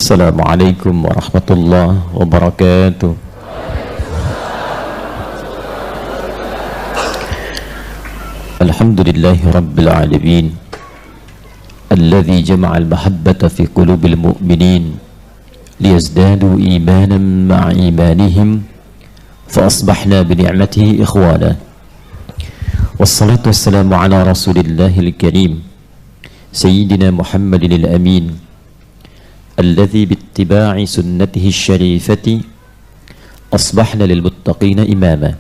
Assalamualaikum warahmatullahi wabarakatuh. Alhamdulillahi rabbil alamin, alladhi jama'al mahabbata fi qulubil mu'minin liyazdadu imanan ma'a imanihim fa asbahna bi ni'matihi ikhwana. Wassalatu wassalamu ala rasulillahil karim sayyidina Muhammadin al-amin alladhi bittiba'i sunnatihi syarifati asbahna lil muttaqina imama.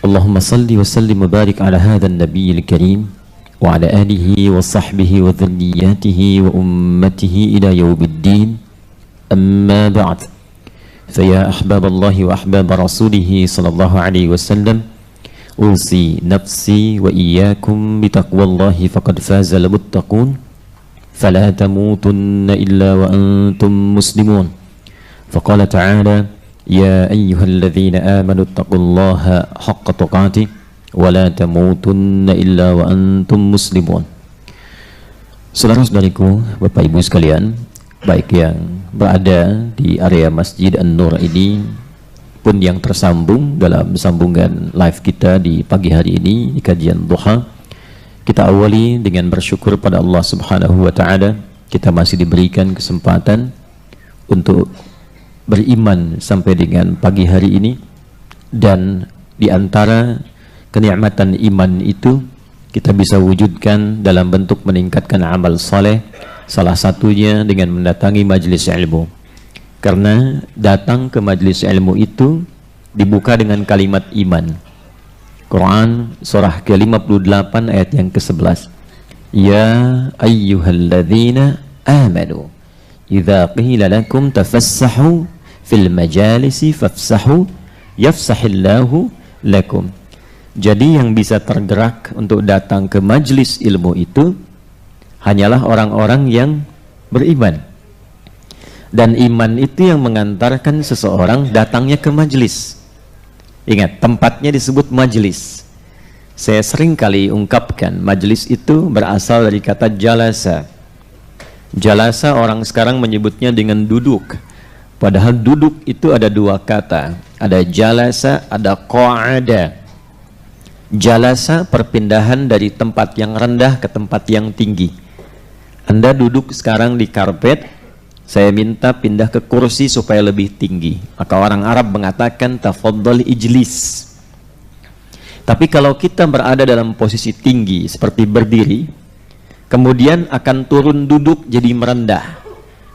Allahumma salli wa sallim wa barik ala hadha an-nabiyil karim wa ala alihi wa sahbihi wa dhurriyyatihi wa ummatihi ila yaumiddin. Amma ba'd. Fa ya ahbaballahi wa ahbab rasulih sallallahu alaihi wasallam, usi nafsi wa iyyakum bitaqwallahi faqad fazal muttaqun. فلا تموتن إلا وأنتم مسلمون. فقال تعالى يا أيها الذين آمنوا اتقوا الله حق تقاته ولا تموتن إلا وأنتم مسلمون. Saudara-saudariku, Bapak Ibu sekalian, baik yang berada di area Masjid An-Nur ini pun yang tersambung dalam sambungan live kita di pagi hari ini di kajian duha, kita awali dengan bersyukur pada Allah Subhanahu wa Ta'ala. Kita masih diberikan kesempatan untuk beriman sampai dengan pagi hari ini, dan di antara kenikmatan iman itu kita bisa wujudkan dalam bentuk meningkatkan amal saleh, salah satunya dengan mendatangi majelis ilmu. Karena datang ke majelis ilmu itu dibuka dengan kalimat iman. Quran surah ke-58 ayat yang ke-11. Ya ayyuhalladzina amanu idza qila lakum tafassahu fil majalisi fafsahu yafsahillahu lakum. Jadi yang bisa tergerak untuk datang ke majlis ilmu itu hanyalah orang-orang yang beriman. Dan iman itu yang mengantarkan seseorang datangnya ke majlis. Ingat, tempatnya disebut majlis. Saya sering kali ungkapkan, majlis itu berasal dari kata jalasa. Jalasa orang sekarang menyebutnya dengan duduk. Padahal duduk itu ada dua kata. Ada jalasa, ada qa'ada. Jalasa perpindahan dari tempat yang rendah ke tempat yang tinggi. Anda duduk sekarang di karpet, saya minta pindah ke kursi supaya lebih tinggi. Maka orang Arab mengatakan tafaddal ijlis. Tapi kalau kita berada dalam posisi tinggi seperti berdiri, kemudian akan turun duduk jadi merendah,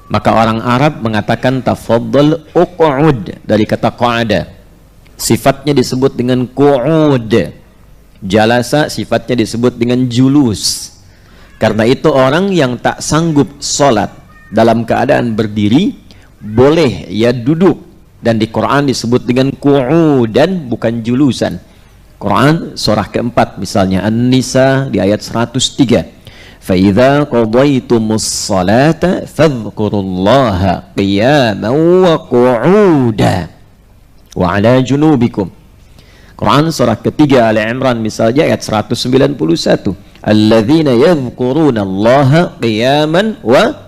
maka orang Arab mengatakan tafaddal uq'ud, dari kata qa'ada. Sifatnya disebut dengan qu'ud. Jalasa sifatnya disebut dengan julus. Karena itu orang yang tak sanggup sholat dalam keadaan berdiri boleh ya duduk, dan di Quran disebut dengan qu'udan bukan julusan. Quran surah keempat misalnya An-Nisa di ayat 103, fa idza qadaytumus salata fadhkurullaha qiyaman wa qu'uda wa ala junubikum. Quran surah ketiga Ali Imran misalnya ayat 191, alladzina yadhkuruna allaha qiyaman wa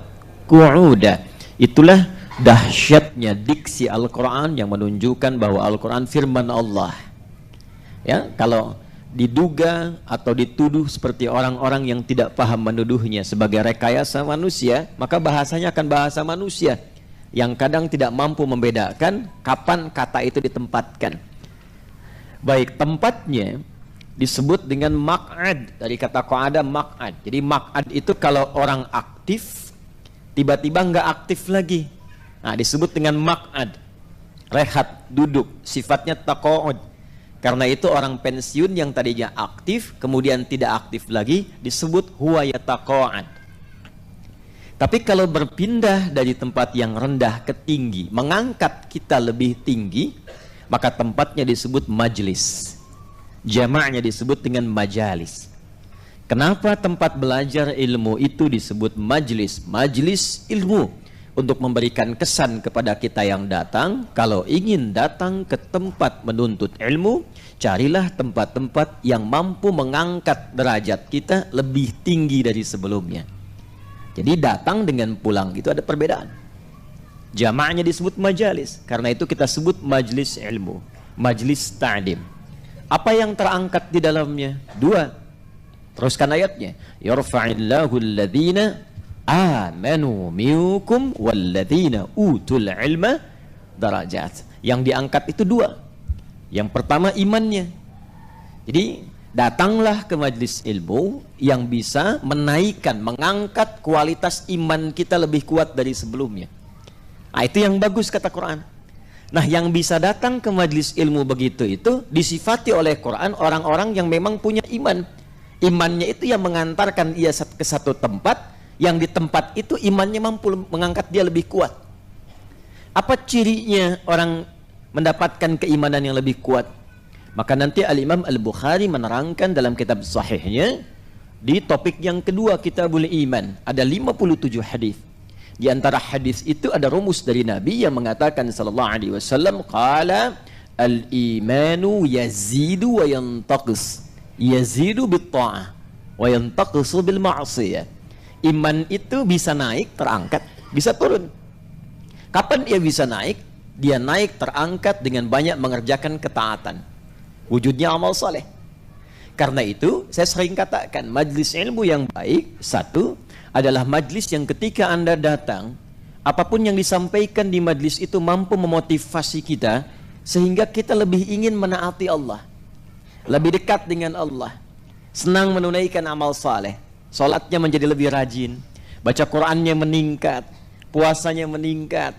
qu'uda. Itulah dahsyatnya diksi Al-Quran yang menunjukkan bahwa Al-Quran firman Allah. Ya, kalau diduga atau dituduh seperti orang-orang yang tidak paham menuduhnya sebagai rekayasa manusia, maka bahasanya akan bahasa manusia yang kadang tidak mampu membedakan kapan kata itu ditempatkan. Baik, tempatnya disebut dengan maq'ad, dari kata qa'ada maq'ad. Jadi maq'ad itu kalau orang aktif tiba-tiba nggak aktif lagi, nah disebut dengan maq'ad, rehat, duduk, sifatnya taqa'ud. Karena itu orang pensiun yang tadinya aktif kemudian tidak aktif lagi disebut huwa yataqa'ad. Tapi kalau berpindah dari tempat yang rendah ke tinggi, mengangkat kita lebih tinggi, maka tempatnya disebut majlis. Jamaknya disebut dengan majalis. Kenapa tempat belajar ilmu itu disebut majlis? Majlis ilmu. Untuk memberikan kesan kepada kita yang datang, kalau ingin datang ke tempat menuntut ilmu, carilah tempat-tempat yang mampu mengangkat derajat kita lebih tinggi dari sebelumnya. Jadi datang dengan pulang itu ada perbedaan. Jamaknya disebut majalis, karena itu kita sebut majlis ilmu, majlis ta'lim. Apa yang terangkat di dalamnya? Dua. Teruskan ayatnya. Yarfa'illahu alladhina amanu minkum walladhina utul ilma darajat. Yang diangkat itu dua. Yang pertama imannya. Jadi datanglah ke majlis ilmu yang bisa menaikkan, mengangkat kualitas iman kita lebih kuat dari sebelumnya. Nah, itu yang bagus kata Quran. Nah, yang bisa datang ke majlis ilmu begitu itu disifati oleh Quran orang-orang yang memang punya iman. Imannya itu yang mengantarkan ia ke satu tempat, yang di tempat itu imannya mampu mengangkat dia lebih kuat. Apa cirinya orang mendapatkan keimanan yang lebih kuat? Maka nanti Al-Imam Al-Bukhari menerangkan dalam kitab sahihnya di topik yang kedua, Kitabul Iman, ada 57 hadis. Di antara hadis itu ada rumus dari Nabi yang mengatakan sallallahu alaihi wasallam, qala al-imanu yazidu wa yantaqis. Yazidu bit-ta'ah wa yantaqisu bil ma'siyah. Iman itu bisa naik, terangkat, bisa turun. Kapan ia bisa naik? Dia naik terangkat dengan banyak mengerjakan ketaatan. Wujudnya amal saleh. Karena itu saya sering katakan majlis ilmu yang baik satu adalah majlis yang ketika Anda datang, apapun yang disampaikan di majlis itu mampu memotivasi kita sehingga kita lebih ingin menaati Allah, lebih dekat dengan Allah, senang menunaikan amal saleh, salatnya menjadi lebih rajin, baca Qur'annya meningkat, puasanya meningkat.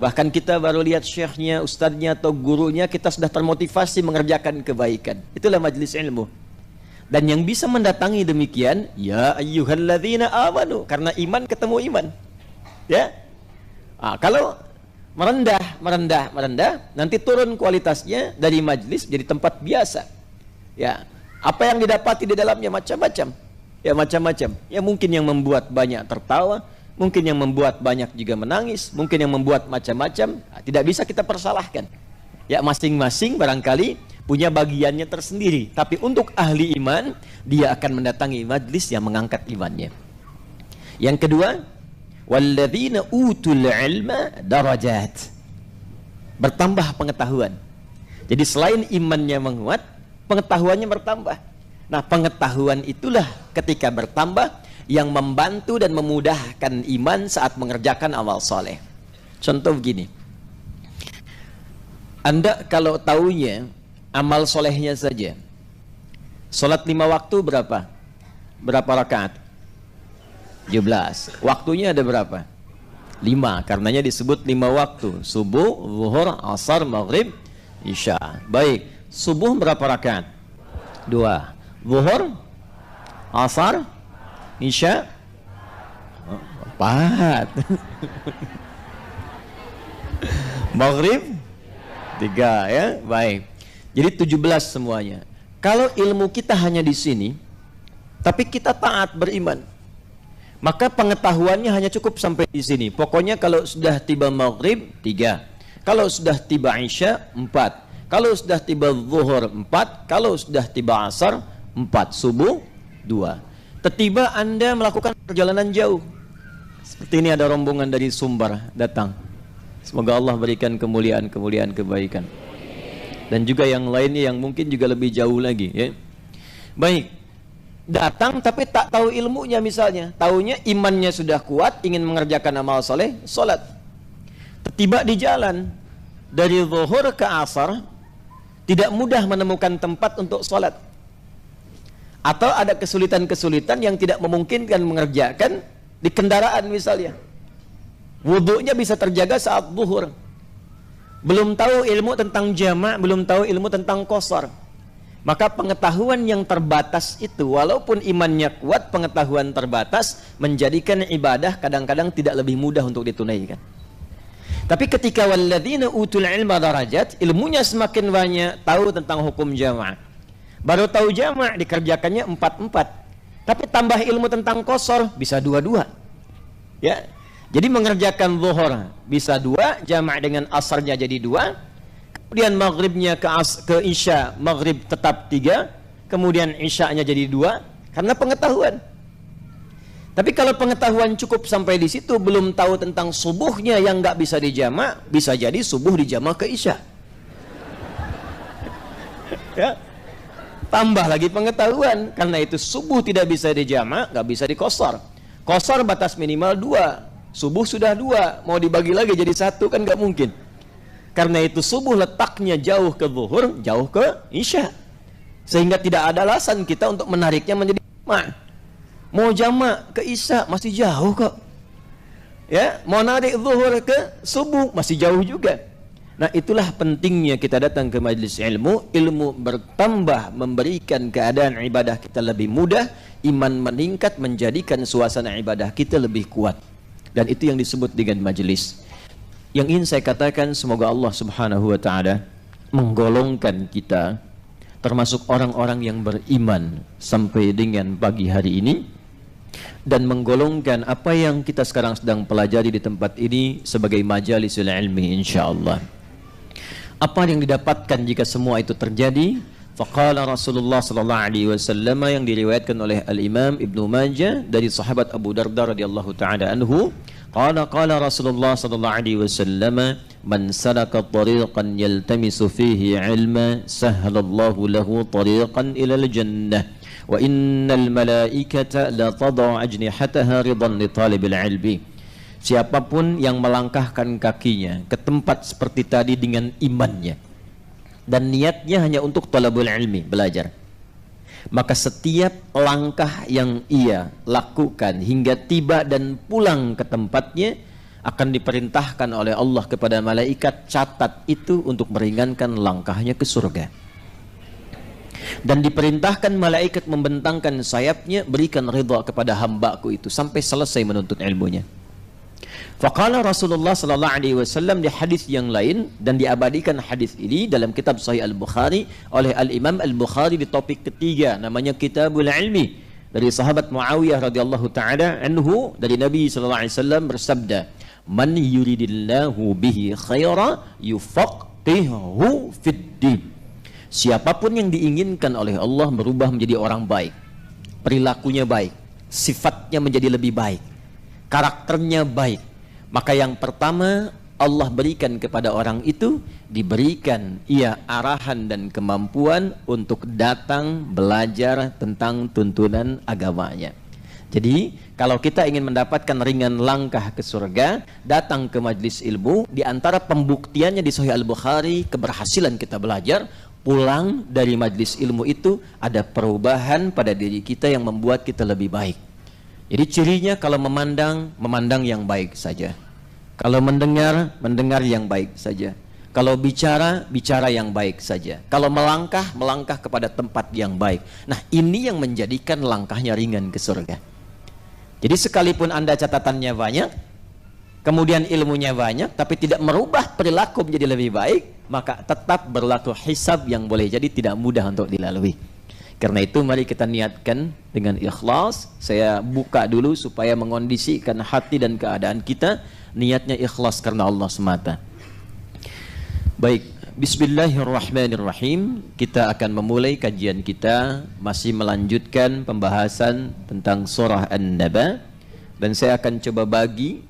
Bahkan kita baru lihat syekhnya, ustadznya atau gurunya, kita sudah termotivasi mengerjakan kebaikan. Itulah majlis ilmu. Dan yang bisa mendatangi demikian, ya ayyuhalladzina amanu, karena iman ketemu iman. Ya. Kalau merendah, nanti turun kualitasnya dari majlis jadi tempat biasa. Ya. Apa yang didapati di dalamnya macam-macam. Ya, macam-macam. Ya, mungkin yang membuat banyak tertawa, mungkin yang membuat banyak juga menangis, mungkin yang membuat macam-macam. Tidak bisa kita persalahkan. Ya, masing-masing barangkali punya bagiannya tersendiri. Tapi untuk ahli iman, dia akan mendatangi majlis yang mengangkat imannya. Yang kedua, walladzina utul ilma darajat. Bertambah pengetahuan. Jadi selain imannya menguat, pengetahuannya bertambah. Nah, pengetahuan itulah ketika bertambah yang membantu dan memudahkan iman saat mengerjakan amal soleh. Contoh begini, Anda kalau taunya amal solehnya saja, sholat 5 waktu berapa rakaat? 17. Waktunya ada berapa? 5, karenanya disebut 5 waktu, subuh, zuhur, asar, maghrib, isya. Baik, subuh berapa rakaat? 2. Zuhur, asar, isya, 4. Maghrib 3, ya. Baik. Jadi 17 semuanya. Kalau ilmu kita hanya di sini, tapi kita taat beriman, maka pengetahuannya hanya cukup sampai di sini. Pokoknya kalau sudah tiba maghrib 3, kalau sudah tiba isya 4, kalau sudah tiba zuhur 4, kalau sudah tiba asar 4, subuh 2. Tiba Anda melakukan perjalanan jauh. Seperti ini ada rombongan dari Sumbar datang. Semoga Allah berikan kemuliaan-kemuliaan kebaikan. Dan juga yang lainnya yang mungkin juga lebih jauh lagi, ya. Baik, datang tapi tak tahu ilmunya misalnya. Taunya imannya sudah kuat, ingin mengerjakan amal soleh, sholat. Tiba di jalan dari zuhur ke asar, tidak mudah menemukan tempat untuk sholat. Atau ada kesulitan-kesulitan yang tidak memungkinkan mengerjakan di kendaraan misalnya. Wudunya bisa terjaga saat zuhur. Belum tahu ilmu tentang jamak, belum tahu ilmu tentang qasar. Maka pengetahuan yang terbatas itu, walaupun imannya kuat, pengetahuan terbatas menjadikan ibadah kadang-kadang tidak lebih mudah untuk ditunaikan. Tapi ketika walladzina utul ilma darajat, ilmunya semakin banyak, tahu tentang hukum jamak. Baru tahu jamak dikerjakannya 4-4. Tapi tambah ilmu tentang qasar bisa 2-2. Ya. Jadi mengerjakan zuhur bisa 2, jamak dengan asarnya jadi 2, kemudian maghribnya ke isya, maghrib tetap 3, kemudian isyanya jadi 2, karena pengetahuan. Tapi kalau pengetahuan cukup sampai di situ, belum tahu tentang subuhnya yang nggak bisa dijamak, bisa jadi subuh dijamak ke isya. Ya. Tambah lagi pengetahuan, karena itu subuh tidak bisa dijamak, nggak bisa dikosor. Kosor batas minimal 2, subuh sudah 2, mau dibagi lagi jadi 1 kan nggak mungkin. Karena itu subuh letaknya jauh ke zuhur, jauh ke isya, sehingga tidak ada alasan kita untuk menariknya menjadi jamak. Mau jamak ke isya masih jauh kok, ya. Mau narik zuhur ke subuh masih jauh juga. Nah, itulah pentingnya kita datang ke majelis ilmu. Ilmu bertambah, memberikan keadaan ibadah kita lebih mudah, iman meningkat, menjadikan suasana ibadah kita lebih kuat. Dan itu yang disebut dengan majelis. Yang ingin saya katakan, semoga Allah Subhanahu wa ta'ala menggolongkan kita termasuk orang-orang yang beriman sampai dengan pagi hari ini, dan menggolongkan apa yang kita sekarang sedang pelajari di tempat ini sebagai majalisul ilmi insyaallah. Apa yang didapatkan jika semua itu terjadi? Faqala Rasulullah sallallahu alaihi wasallam, yang diriwayatkan oleh Al-Imam Ibnu Majah dari sahabat Abu Darda radhiyallahu taala anhu, qala Rasulullah sallallahu alaihi wasallam, man salaka tariqan yaltamisu fihi ilma sahhalallahu lahu tariqan ila al-jannah wa innal malaikata la tad'u ajnihataha ridan li talibil ilmi. Siapapun yang melangkahkan kakinya ke tempat seperti tadi dengan imannya dan niatnya hanya untuk talabul ilmi, belajar, maka setiap langkah yang ia lakukan hingga tiba dan pulang ke tempatnya akan diperintahkan oleh Allah kepada malaikat, catat itu untuk meringankan langkahnya ke surga. Dan diperintahkan malaikat membentangkan sayapnya, berikan ridha kepada hambaku itu sampai selesai menuntut ilmunya. Faqala Rasulullah sallallahu alaihi wasallam di hadis yang lain, dan diabadikan hadis ini dalam kitab Sahih Al-Bukhari oleh Al-Imam Al-Bukhari di topik ketiga, namanya Kitabul Ilmi, dari sahabat Muawiyah radhiyallahu taala anhu, dari Nabi sallallahu alaihi wasallam bersabda, man yuridillahu bihi khaira yufaqihuhu fid din. Siapapun yang diinginkan oleh Allah berubah menjadi orang baik, perilakunya baik, sifatnya menjadi lebih baik, karakternya baik, maka yang pertama Allah berikan kepada orang itu, diberikan ia arahan dan kemampuan untuk datang belajar tentang tuntunan agamanya. Jadi kalau kita ingin mendapatkan ringan langkah ke surga, datang ke majlis ilmu. Di antara pembuktiannya di Sahih Al-Bukhari keberhasilan kita belajar, pulang dari majlis ilmu itu ada perubahan pada diri kita yang membuat kita lebih baik. Jadi cirinya kalau memandang yang baik saja. Kalau mendengar yang baik saja. Kalau bicara yang baik saja. Kalau melangkah kepada tempat yang baik. Nah, ini yang menjadikan langkahnya ringan ke surga. Jadi sekalipun Anda catatannya banyak, kemudian ilmunya banyak, tapi tidak merubah perilaku menjadi lebih baik, maka tetap berlaku hisab yang boleh jadi tidak mudah untuk dilalui. Karena itu mari kita niatkan dengan ikhlas. Saya buka dulu supaya mengondisikan hati dan keadaan kita, niatnya ikhlas karena Allah semata. Baik, bismillahirrahmanirrahim. Kita akan memulai kajian kita, masih melanjutkan pembahasan tentang surah An-Naba, dan saya akan coba bagi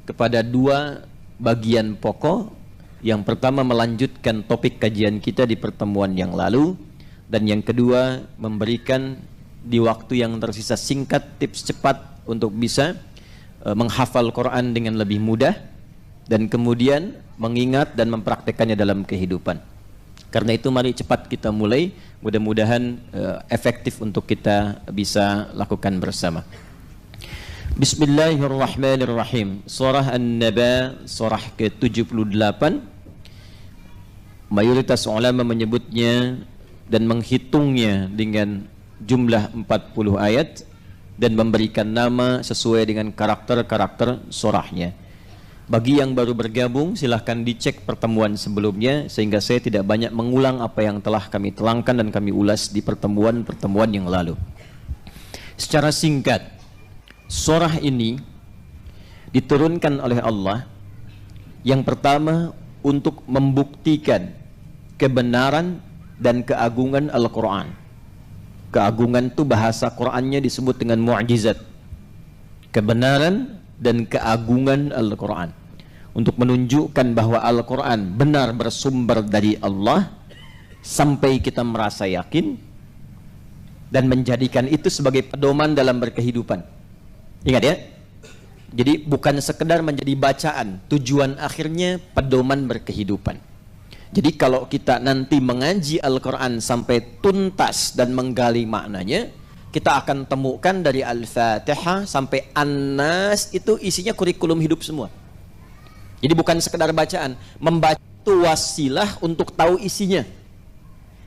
kepada dua bagian pokok. Yang pertama melanjutkan topik kajian kita di pertemuan yang lalu, dan yang kedua memberikan di waktu yang tersisa singkat tips cepat untuk bisa menghafal Quran dengan lebih mudah, dan kemudian mengingat dan mempraktekannya dalam kehidupan. Karena itu mari cepat kita mulai, mudah-mudahan efektif untuk kita bisa lakukan bersama. Bismillahirrahmanirrahim. Surah An-Naba, surah ke-78. Mayoritas ulama menyebutnya dan menghitungnya dengan jumlah 40 ayat dan memberikan nama sesuai dengan karakter-karakter surahnya. Bagi yang baru bergabung, silahkan dicek pertemuan sebelumnya, sehingga saya tidak banyak mengulang apa yang telah kami telangkan dan kami ulas di pertemuan-pertemuan yang lalu. Secara singkat, surah ini diturunkan oleh Allah yang pertama untuk membuktikan kebenaran dan keagungan Al-Quran. Keagungan itu bahasa Qurannya disebut dengan mu'jizat. kebenaran dan keagungan Al-Quran, untuk menunjukkan bahwa Al-Quran benar bersumber dari Allah, sampai kita merasa yakin dan menjadikan itu sebagai pedoman dalam berkehidupan. Ingat ya, jadi bukan sekedar menjadi bacaan, tujuan akhirnya pedoman berkehidupan. Jadi kalau kita nanti mengaji Al-Quran sampai tuntas dan menggali maknanya, kita akan temukan dari Al-Fatihah sampai An-Nas itu isinya kurikulum hidup semua. Jadi bukan sekedar bacaan, membaca itu wasilah untuk tahu isinya.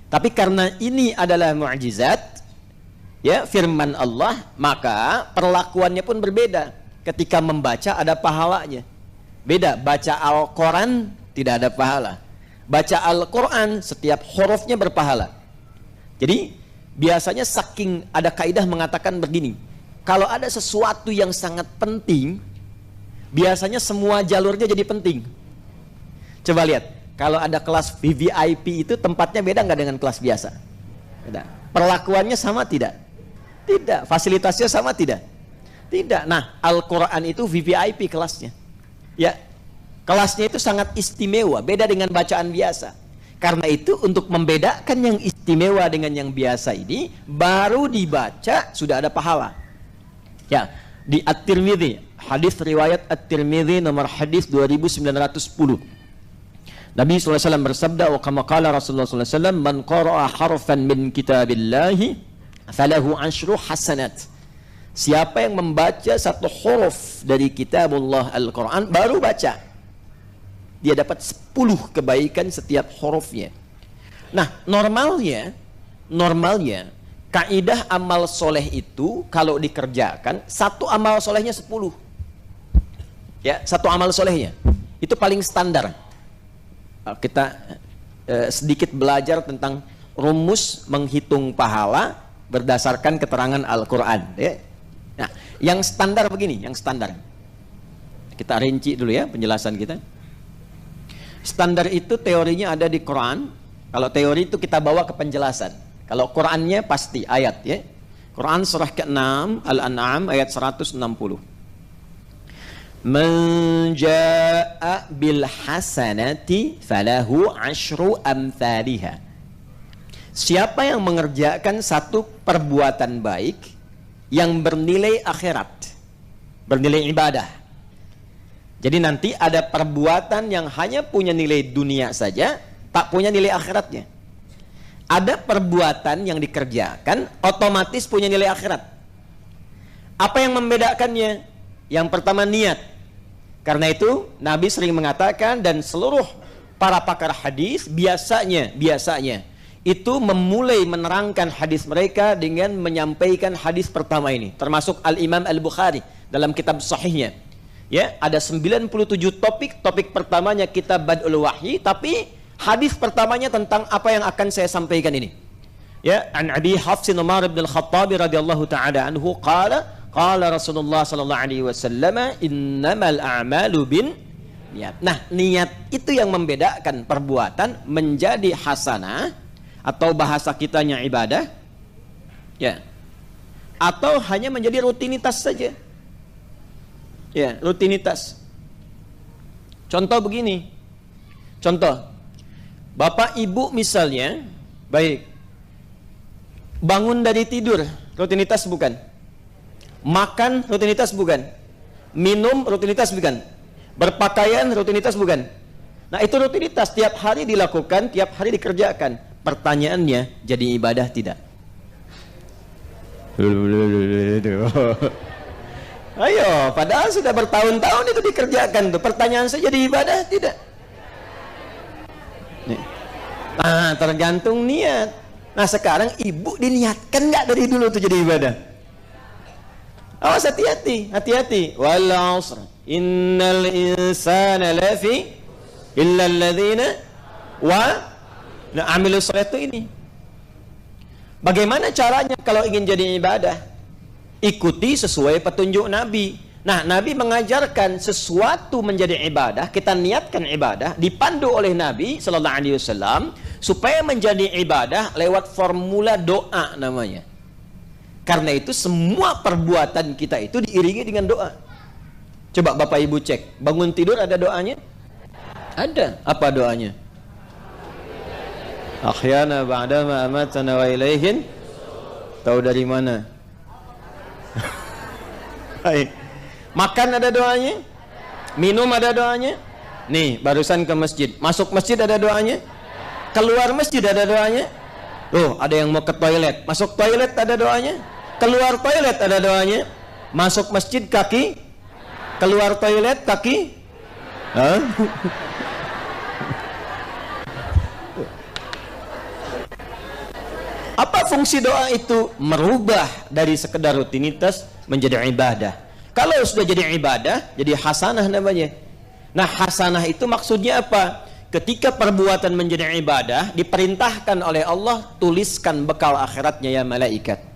Tapi karena ini adalah mukjizat, ya, firman Allah, maka perlakuannya pun berbeda. Ketika membaca ada pahalanya. Beda, baca Al-Quran tidak ada pahala. Baca Al-Quran setiap hurufnya berpahala. Jadi biasanya saking ada kaidah mengatakan begini, kalau ada sesuatu yang sangat penting, biasanya semua jalurnya jadi penting. Coba lihat, kalau ada kelas VVIP itu tempatnya beda nggak dengan kelas biasa? Beda. Perlakuannya sama tidak? Tidak. Fasilitasnya sama tidak? Tidak. Nah, Al-Quran itu VVIP kelasnya. Ya, kelasnya itu sangat istimewa, beda dengan bacaan biasa. Karena itu untuk membedakan yang istimewa dengan yang biasa ini, baru dibaca sudah ada pahala. Ya, di At-Tirmidzi, hadis riwayat At-Tirmidzi nomor hadis 2910. Nabi SAW bersabda, wa kama qala Rasulullah SAW, man qara'a harfan min kitabillahi falahu 10 hasanat. Siapa yang membaca satu huruf dari kitabullah Al-Quran, baru baca, dia dapat 10 kebaikan setiap hurufnya. Nah, normalnya kaidah amal soleh itu kalau dikerjakan, satu amal solehnya 10. Ya, satu amal solehnya itu paling standar. Kita sedikit belajar tentang rumus menghitung pahala berdasarkan keterangan Al-Quran, ya. Nah, yang standar begini, yang standar kita rinci dulu ya penjelasan kita. Standar itu teorinya ada di Quran. Kalau teori itu kita bawa ke penjelasan. Kalau Qurannya pasti ayat, ya. Quran surah ke-6 Al-An'am ayat 160. Man jaa'a bil hasanati falahu 10 amthaliha. Siapa yang mengerjakan satu perbuatan baik yang bernilai akhirat, bernilai ibadah. Jadi nanti ada perbuatan yang hanya punya nilai dunia saja, tak punya nilai akhiratnya. Ada perbuatan yang dikerjakan otomatis punya nilai akhirat. Apa yang membedakannya? Yang pertama, niat. Karena itu Nabi sering mengatakan, dan seluruh para pakar hadis biasanya itu memulai menerangkan hadis mereka dengan menyampaikan hadis pertama ini, termasuk Al-Imam Al-Bukhari dalam kitab sahihnya. Ya, ada 97 topik pertamanya kitab Bad'ul Wahyi, tapi hadis pertamanya tentang apa yang akan saya sampaikan ini. Ya, an Abi Hafsin Umar bin Al-Khattab radhiyallahu ta'ala anhu qala Rasulullah sallallahu alaihi wasallam, innamal a'malu bin niat. Nah, niat itu yang membedakan perbuatan menjadi hasanah atau bahasa kitanya ibadah, ya, atau hanya menjadi rutinitas saja. Ya, rutinitas. Contoh begini. Contoh, bapak ibu misalnya, baik, bangun dari tidur, rutinitas bukan? Makan, rutinitas bukan? Minum, rutinitas bukan? Berpakaian, rutinitas bukan? Nah, itu rutinitas, tiap hari dilakukan, tiap hari dikerjakan. Pertanyaannya, jadi ibadah tidak? Ayo, padahal sudah bertahun-tahun itu dikerjakan tuh. Pertanyaan saya, jadi ibadah tidak? Nih. Nah, tergantung niat. Nah, sekarang ibu diniatkan nggak dari dulu tuh jadi ibadah? Awas, hati-hati. Wal 'asr innal insana lafi illa alladzina wa amilu sholihati ini. Bagaimana caranya kalau ingin jadi ibadah? Ikuti sesuai petunjuk Nabi. Nah, Nabi mengajarkan sesuatu menjadi ibadah, kita niatkan ibadah, dipandu oleh Nabi sallallahu alaihi wasallam supaya menjadi ibadah lewat formula doa namanya. Karena itu semua perbuatan kita itu diiringi dengan doa. Coba Bapak Ibu cek, bangun tidur ada doanya? Ada. Apa doanya? Akhyana ba'dama amatana wa ilaihin. Tahu dari mana? Baik. Makan ada doanya? Minum ada doanya? Nih, barusan ke masjid. Masuk masjid ada doanya? Keluar masjid ada doanya? Loh, ada yang mau ke toilet. Masuk toilet ada doanya? Keluar toilet ada doanya? Masuk masjid kaki? Keluar toilet kaki? Hah? Apa fungsi doa itu? Merubah dari sekedar rutinitas menjadi ibadah. Kalau sudah jadi ibadah, jadi hasanah namanya. Nah, hasanah itu maksudnya apa? Ketika perbuatan menjadi ibadah, diperintahkan oleh Allah, tuliskan bekal akhiratnya ya malaikat.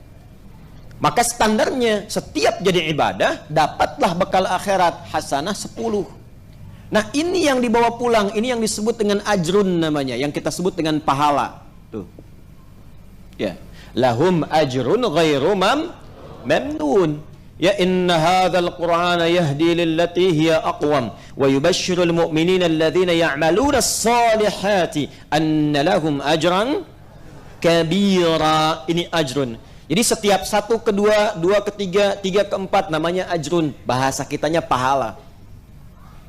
Maka standarnya, setiap jadi ibadah, dapatlah bekal akhirat, hasanah 10. Nah, ini yang dibawa pulang, ini yang disebut dengan ajrun namanya, yang kita sebut dengan pahala. Tuh. Ya, lahum ajrun ghairu mamnun. Ya, inna hadzal qur'ana yahdi lillati hiya aqwam wa yubashshirul mu'minina alladhina ya'maluna as-salihati anna lahum ajran kabira. Ini ajrun. Jadi setiap 1 ke 2, 2 ke 3, 3 ke 4 namanya ajrun. Bahasa kitanya pahala.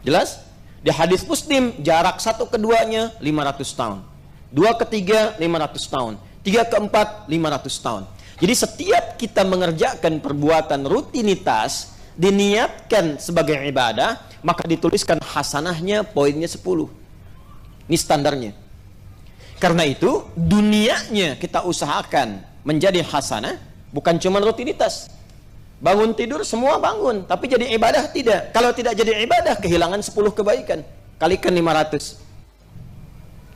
Jelas? Di hadis Muslim jarak 1 ke 2-nya 500 tahun. 2 ke 3 500 tahun. 3 ke 4 500 tahun. Jadi setiap kita mengerjakan perbuatan rutinitas diniatkan sebagai ibadah, maka dituliskan hasanahnya poinnya 10. Ini standarnya. Karena itu dunianya kita usahakan menjadi hasanah, bukan cuma rutinitas. Bangun tidur semua bangun, tapi jadi ibadah tidak. Kalau tidak jadi ibadah, kehilangan 10 kebaikan. Kalikan 500.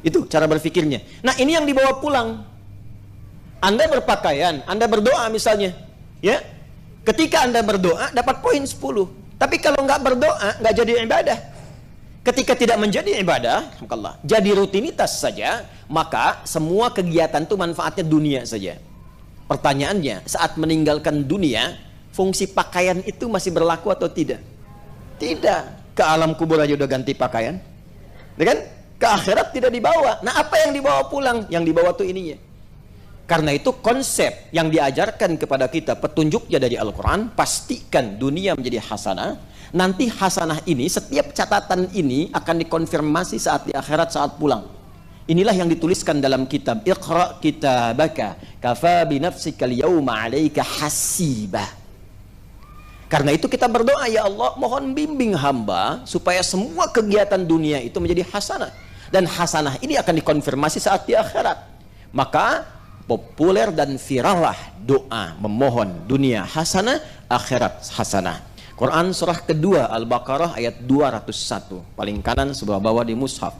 Itu cara berpikirnya. Nah, ini yang dibawa pulang. Anda berpakaian, Anda berdoa misalnya, ya. Ketika Anda berdoa dapat poin 10. Tapi kalau nggak berdoa nggak jadi ibadah. Ketika tidak menjadi ibadah, jadi rutinitas saja, maka semua kegiatan itu manfaatnya dunia saja. Pertanyaannya, saat meninggalkan dunia, fungsi pakaian itu masih berlaku atau tidak? Tidak. Ke alam kubur aja udah ganti pakaian, ya kan? Ke akhirat tidak dibawa. Nah, apa yang dibawa pulang? Yang dibawa tuh ininya. Karena itu konsep yang diajarkan kepada kita, petunjuknya dari Al-Quran, pastikan dunia menjadi hasanah. Nanti hasanah ini, setiap catatan ini akan dikonfirmasi saat di akhirat, saat pulang. Inilah yang dituliskan dalam kitab Iqra kitabaka kafa binafsika al-yawma 'alaika hasibah. Karena itu kita berdoa, ya Allah, mohon bimbing hamba supaya semua kegiatan dunia itu menjadi hasanah. Dan hasanah ini akan dikonfirmasi saat di akhirat. Maka populer dan virallah doa memohon dunia hasanah, akhirat hasanah. Quran surah kedua Al-Baqarah ayat 201, paling kanan sebelah bawah di mushaf.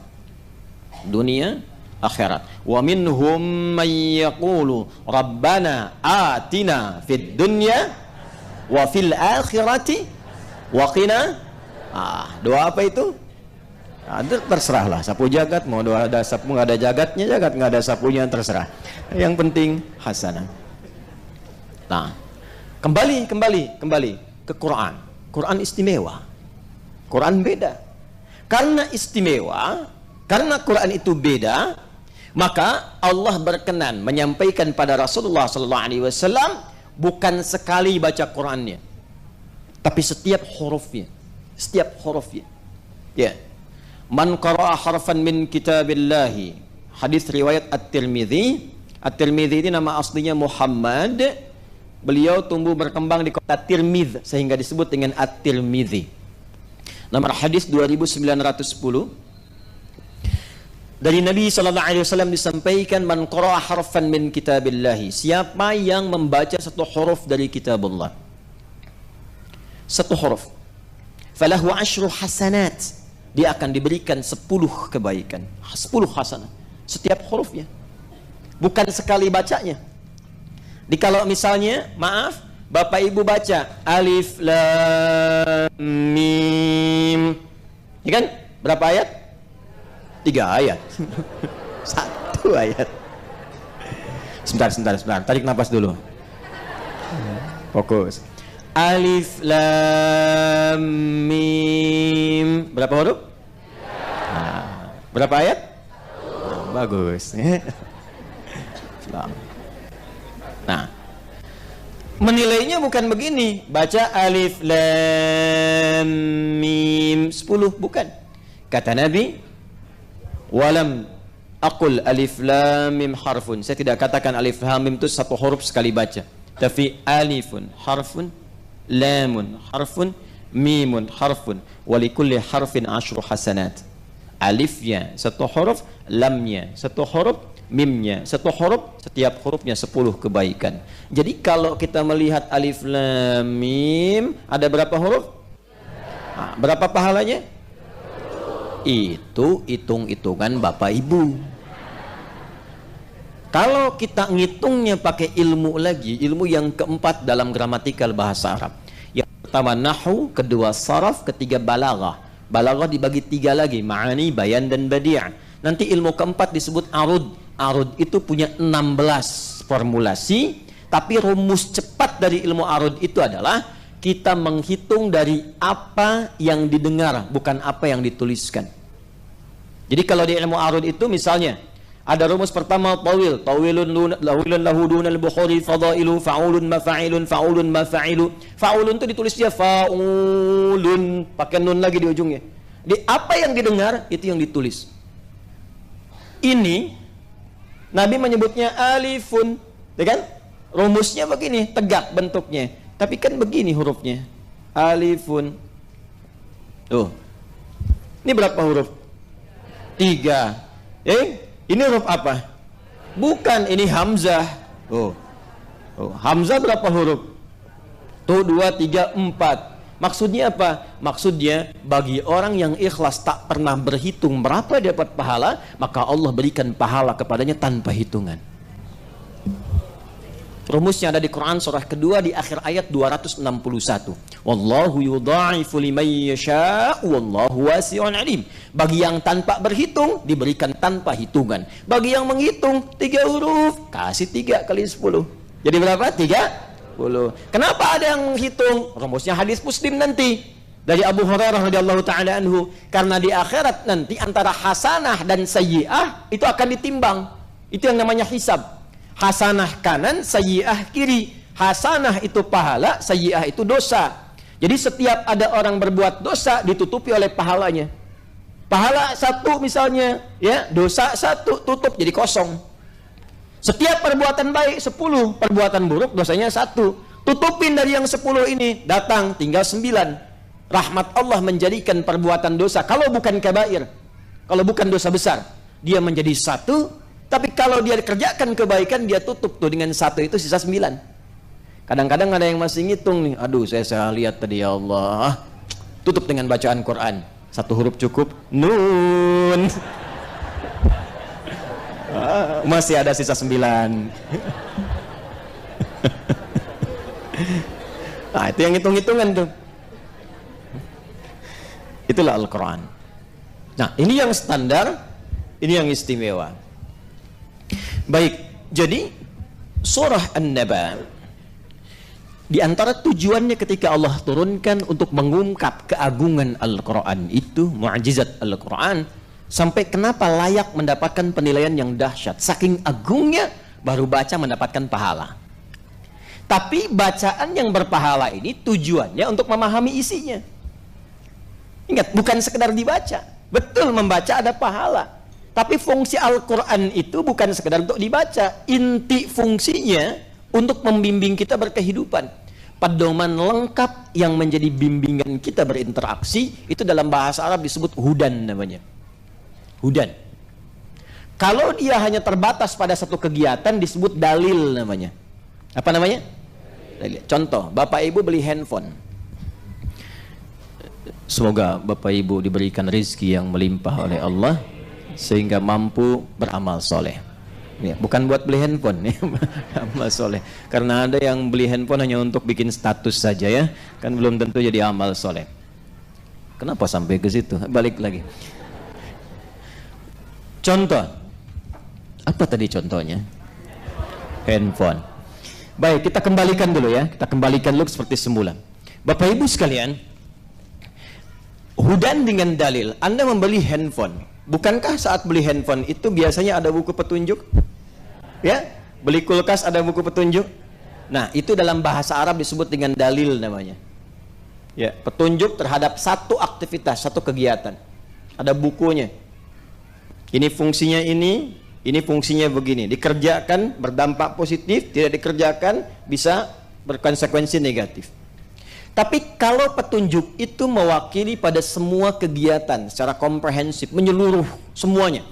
Dunia, akhirat. Wa minhum may yaqulu rabbana atina fid dunya wa fil akhirati wa qina. Doa apa itu? Terserahlah, sapu jagat, mau doa ada sapu, nggak ada jagatnya jagat, nggak ada sapunya, terserah. Yang penting hasanah. Nah, kembali ke Quran. Quran istimewa, Quran beda. Karena istimewa, karena Quran itu beda, maka Allah berkenan menyampaikan pada Rasulullah SAW bukan sekali baca Qurannya, tapi setiap hurufnya, ya. Man qara'a harfan min kitabillahi, hadis riwayat At-Tirmidzi. At-Tirmidzi ini nama aslinya Muhammad. Beliau tumbuh berkembang di kota Tirmidz sehingga disebut dengan At-Tirmidzi. Nomor hadis 2910. Dari Nabi SAW disampaikan, man qara'a harfan min kitabillahi, siapa yang membaca satu huruf dari kitabullah, satu huruf, falahu asyru hasanat, dia akan diberikan 10 kebaikan, 10 hasanah setiap hurufnya, bukan sekali bacanya. Kalau misalnya, maaf, Bapak Ibu baca alif lam mim, ya kan? Berapa ayat? 3 ayat. 1 ayat. Sebentar, tarik nafas dulu. Fokus. Alif lam mim. Berapa huruf? Nah, berapa ayat? Nah, bagus. Nah, menilainya bukan begini, baca alif lam mim 10, bukan. Kata Nabi, walam aqul alif lam mim harfun. Saya tidak katakan alif lam mim itu satu huruf sekali baca, tapi alifun harfun, lamun harfun, mimun harfun, walikulli harfin 10 hasanat. Alifnya satu huruf, lamnya satu huruf, mimnya satu huruf, setiap hurufnya 10 kebaikan. Jadi kalau kita melihat alif lam mim ada berapa huruf? Nah, berapa pahalanya? Itu hitung-hitungan Bapak Ibu. Kalau kita ngitungnya pakai ilmu lagi, ilmu yang keempat dalam gramatikal bahasa Arab. Yang pertama nahwu, kedua saraf, ketiga balaghah. Balaghah dibagi 3 lagi, ma'ani, bayan dan badi'. Nanti ilmu keempat disebut arud. Arud itu punya 16 formulasi, tapi rumus cepat dari ilmu arud itu adalah kita menghitung dari apa yang didengar, bukan apa yang dituliskan. Jadi kalau di ilmu arud itu misalnya ada rumus pertama tawil, tawilun lahu dunal bukhari fadailu fa'ulun mafa'ilun fa'ulun mafa'ilu. Fa'ulun itu ditulis dia fa'ulun pakai nun lagi di ujungnya. Di apa yang didengar itu yang ditulis. Ini Nabi menyebutnya alifun, ya kan? Rumusnya begini, tegak bentuknya. Tapi kan begini hurufnya. Alifun. Tuh. Ini berapa huruf? 3. Ini huruf apa? Bukan, ini hamzah. Oh. Hamzah berapa huruf? Tuh 2, 3, 4. Maksudnya apa? Maksudnya bagi orang yang ikhlas tak pernah berhitung berapa dapat pahala, maka Allah berikan pahala kepadanya tanpa hitungan. Rumusnya ada di Quran surah kedua di akhir ayat 261. Wallahu yudha'ifu liman yasha' wallahu wasi'un alim. Bagi yang tanpa berhitung diberikan tanpa hitungan. Bagi yang menghitung 3 huruf kasih 3 kali 10. Jadi berapa? 30. Kenapa ada yang menghitung? Rumusnya hadis Muslim nanti dari Abu Hurairah radhiyallahu taala anhu, karena di akhirat nanti antara hasanah dan sayyi'ah itu akan ditimbang. Itu yang namanya hisab. Hasanah kanan, sayyi'ah kiri. Hasanah itu pahala, sayyi'ah itu dosa. Jadi setiap ada orang berbuat dosa ditutupi oleh pahalanya. Pahala 1 misalnya, ya, dosa 1 tutup jadi kosong. Setiap perbuatan baik 10, perbuatan buruk dosanya 1. Tutupin dari yang 10 ini, datang tinggal 9. Rahmat Allah menjadikan perbuatan dosa, kalau bukan kabair, kalau bukan dosa besar, dia menjadi 1. Tapi kalau dia kerjakan kebaikan, dia tutup tuh dengan 1 itu sisa 9. Kadang-kadang ada yang masih ngitung nih, aduh saya lihat tadi ya Allah, tutup dengan bacaan Quran, 1 huruf cukup, nun. Masih ada sisa 9. Nah itu yang hitung-hitungan tuh. Itulah Al-Quran. Nah ini yang standar, ini yang istimewa. Baik, jadi surah An-Naba di antara tujuannya ketika Allah turunkan untuk mengungkap keagungan Al-Quran itu, mu'jizat Al-Quran, sampai kenapa layak mendapatkan penilaian yang dahsyat. Saking agungnya baru baca mendapatkan pahala. Tapi bacaan yang berpahala ini tujuannya untuk memahami isinya. Ingat, bukan sekedar dibaca. Betul membaca ada pahala. Tapi fungsi Al-Quran itu bukan sekedar untuk dibaca. Inti fungsinya untuk membimbing kita berkehidupan. Pedoman lengkap yang menjadi bimbingan kita berinteraksi, itu dalam bahasa Arab disebut hudan namanya. Hudan. Kalau dia hanya terbatas pada satu kegiatan disebut dalil namanya. Apa namanya? Dalil. Contoh, Bapak Ibu beli handphone. Semoga Bapak Ibu diberikan rezeki yang melimpah oleh Allah sehingga mampu beramal soleh. Ya, bukan buat beli handphone, ya, amal soleh. Karena ada yang beli handphone hanya untuk bikin status saja ya, kan belum tentu jadi amal soleh. Kenapa sampai ke situ? Balik lagi. Contoh, apa tadi contohnya? Handphone. Baik, kita kembalikan dulu ya. Kita kembalikan dulu seperti semula. Bapak Ibu sekalian, hudan dengan dalil. Anda membeli handphone. Bukankah saat beli handphone itu biasanya ada buku petunjuk? Ya, beli kulkas ada buku petunjuk. Nah, itu dalam bahasa Arab disebut dengan dalil namanya. Ya, petunjuk terhadap satu aktivitas, satu kegiatan. Ada bukunya. Ini fungsinya ini fungsinya begini. Dikerjakan berdampak positif, tidak dikerjakan bisa berkonsekuensi negatif. Tapi kalau petunjuk itu mewakili pada semua kegiatan secara komprehensif, menyeluruh semuanya.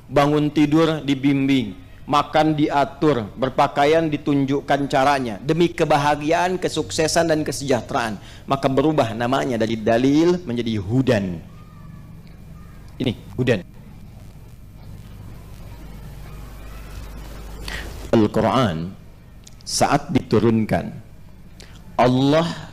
Bangun tidur dibimbing, makan diatur, berpakaian ditunjukkan caranya, demi kebahagiaan, kesuksesan dan kesejahteraan. Maka berubah namanya dari dalil menjadi hudan. Ini hudan. Al-Quran saat diturunkan, Allah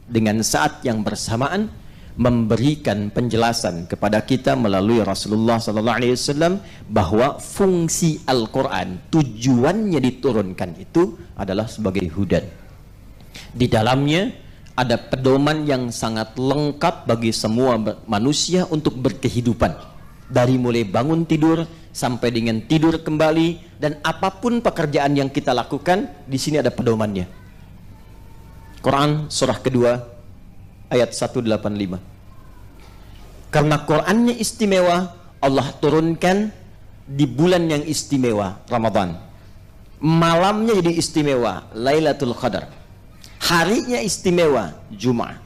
dengan saat yang bersamaan memberikan penjelasan kepada kita melalui Rasulullah SAW bahwa fungsi Al-Quran, tujuannya diturunkan itu adalah sebagai hudan. Di dalamnya ada pedoman yang sangat lengkap bagi semua manusia untuk berkehidupan, dari mulai bangun tidur sampai dengan tidur kembali, dan apapun pekerjaan yang kita lakukan, di sini ada pedomannya. Quran surah kedua ayat 185. Karena Qurannya istimewa, Allah turunkan di bulan yang istimewa, Ramadan. Malamnya jadi istimewa, Lailatul Qadar. Harinya istimewa, Jumat.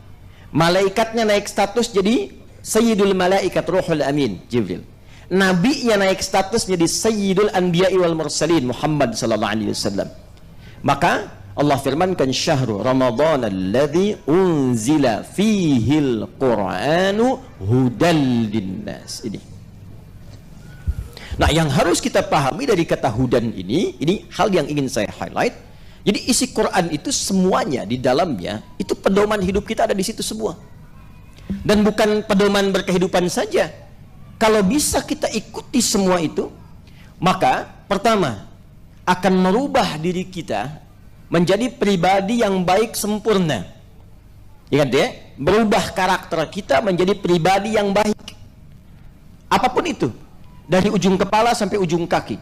Malaikatnya naik status jadi Sayyidul Malaikat Ruhul Amin, Jibril. Nabinya naik status jadi Sayyidul Anbiya'i wal Mursalin, Muhammad sallallahu alaihi wasallam. Maka Allah firmankan, syahrul Ramadan alladzi unzila fihil Qur'anu hudal linnas. Ini. Nah, yang harus kita pahami dari kata hudan ini hal yang ingin saya highlight. Jadi isi Quran itu semuanya di dalamnya itu pedoman hidup kita ada di situ semua. Dan bukan pedoman berkehidupan saja. Kalau bisa kita ikuti semua itu, maka pertama akan merubah diri kita menjadi pribadi yang baik sempurna. Ingat ya, berubah karakter kita menjadi pribadi yang baik. Apapun itu, dari ujung kepala sampai ujung kaki.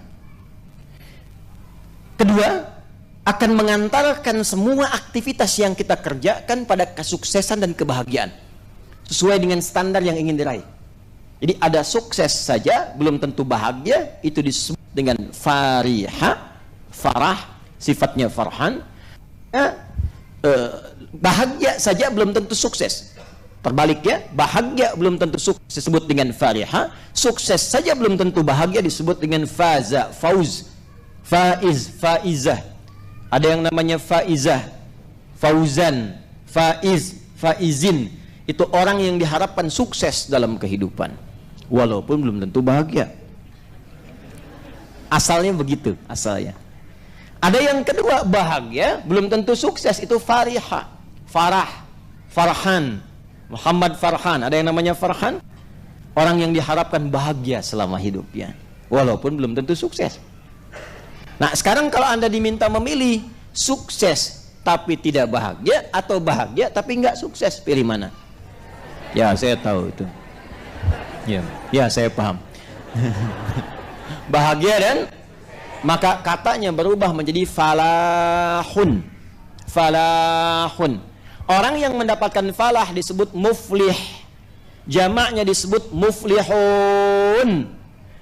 Kedua, akan mengantarkan semua aktivitas yang kita kerjakan pada kesuksesan dan kebahagiaan sesuai dengan standar yang ingin diraih. Jadi ada sukses saja belum tentu bahagia, itu disebut dengan farihah, farah, sifatnya farhan. Bahagia saja belum tentu sukses. Terbaliknya, bahagia belum tentu sukses disebut dengan farihah, sukses saja belum tentu bahagia disebut dengan faza, fauz, faiz, faizah. Ada yang namanya faizah, fauzan, faiz, faizin. Itu orang yang diharapkan sukses dalam kehidupan walaupun belum tentu bahagia. Asalnya begitu, asalnya. Ada yang kedua, bahagia belum tentu sukses, itu farihah, farah, farhan. Muhammad Farhan, ada yang namanya Farhan, orang yang diharapkan bahagia selama hidupnya walaupun belum tentu sukses. Nah, sekarang kalau Anda diminta memilih sukses tapi tidak bahagia atau bahagia tapi enggak sukses, pilih mana? Ya, saya tahu itu. Ya, saya paham. Bahagia dan maka katanya berubah menjadi falahun. Falahun. Orang yang mendapatkan falah disebut muflih. Jamaknya disebut muflihun.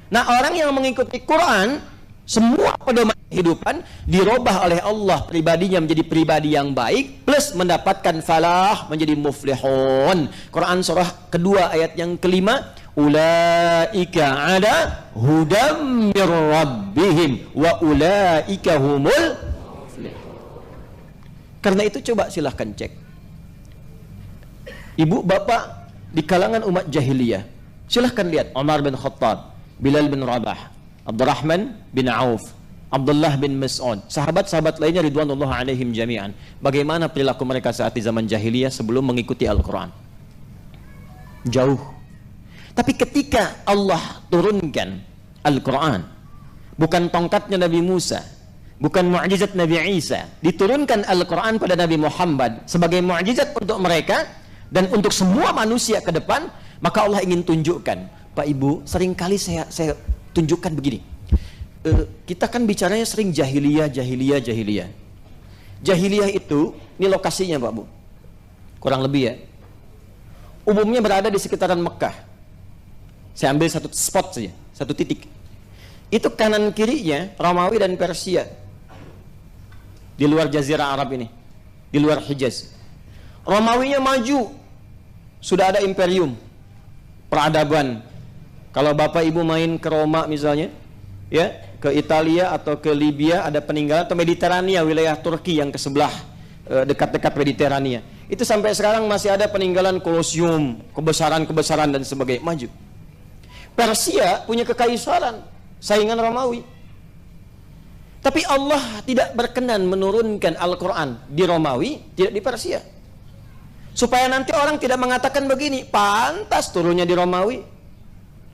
Nah, orang yang mengikuti Quran, semua pedoman kehidupan dirubah oleh Allah, pribadinya menjadi pribadi yang baik plus mendapatkan falah menjadi muflihun. Quran surah kedua ayat yang kelima, ulaika ada hudam mir rabbihim wa ulaika humul muflihun. Karena itu coba silahkan cek, ibu bapak di kalangan umat jahiliyah, silahkan lihat Umar bin Khattab, Bilal bin Rabah, Abdurrahman bin Auf, Abdullah bin Mas'ud, sahabat-sahabat lainnya ridwanullah alaihim jami'an. Bagaimana perilaku mereka saat di zaman jahiliyah sebelum mengikuti Al-Quran? Jauh. Tapi ketika Allah turunkan Al-Quran, bukan tongkatnya Nabi Musa, bukan mukjizat Nabi Isa. Diturunkan Al-Quran pada Nabi Muhammad sebagai mukjizat untuk mereka dan untuk semua manusia ke depan. Maka Allah ingin tunjukkan, Pak Ibu, seringkali saya tunjukkan begini. Kita kan bicaranya sering jahiliyah. Jahiliyah itu, ini lokasinya Pak Bu, kurang lebih ya, umumnya berada di sekitaran Mekah. Saya ambil satu spot saja, satu titik. Itu kanan kirinya Romawi dan Persia, di luar Jazirah Arab ini, di luar Hijaz. Romawinya maju, sudah ada imperium, peradaban. Kalau Bapak Ibu main ke Roma misalnya, ya, ke Italia atau ke Libya, ada peninggalan, atau Mediterania, wilayah Turki yang ke sebelah, dekat-dekat Mediterania. Itu sampai sekarang masih ada peninggalan Kolosium, kebesaran-kebesaran dan sebagainya, maju. Persia punya kekaisaran, saingan Romawi. Tapi Allah tidak berkenan menurunkan Al-Quran di Romawi, tidak di Persia. Supaya nanti orang tidak mengatakan begini, pantas turunnya di Romawi,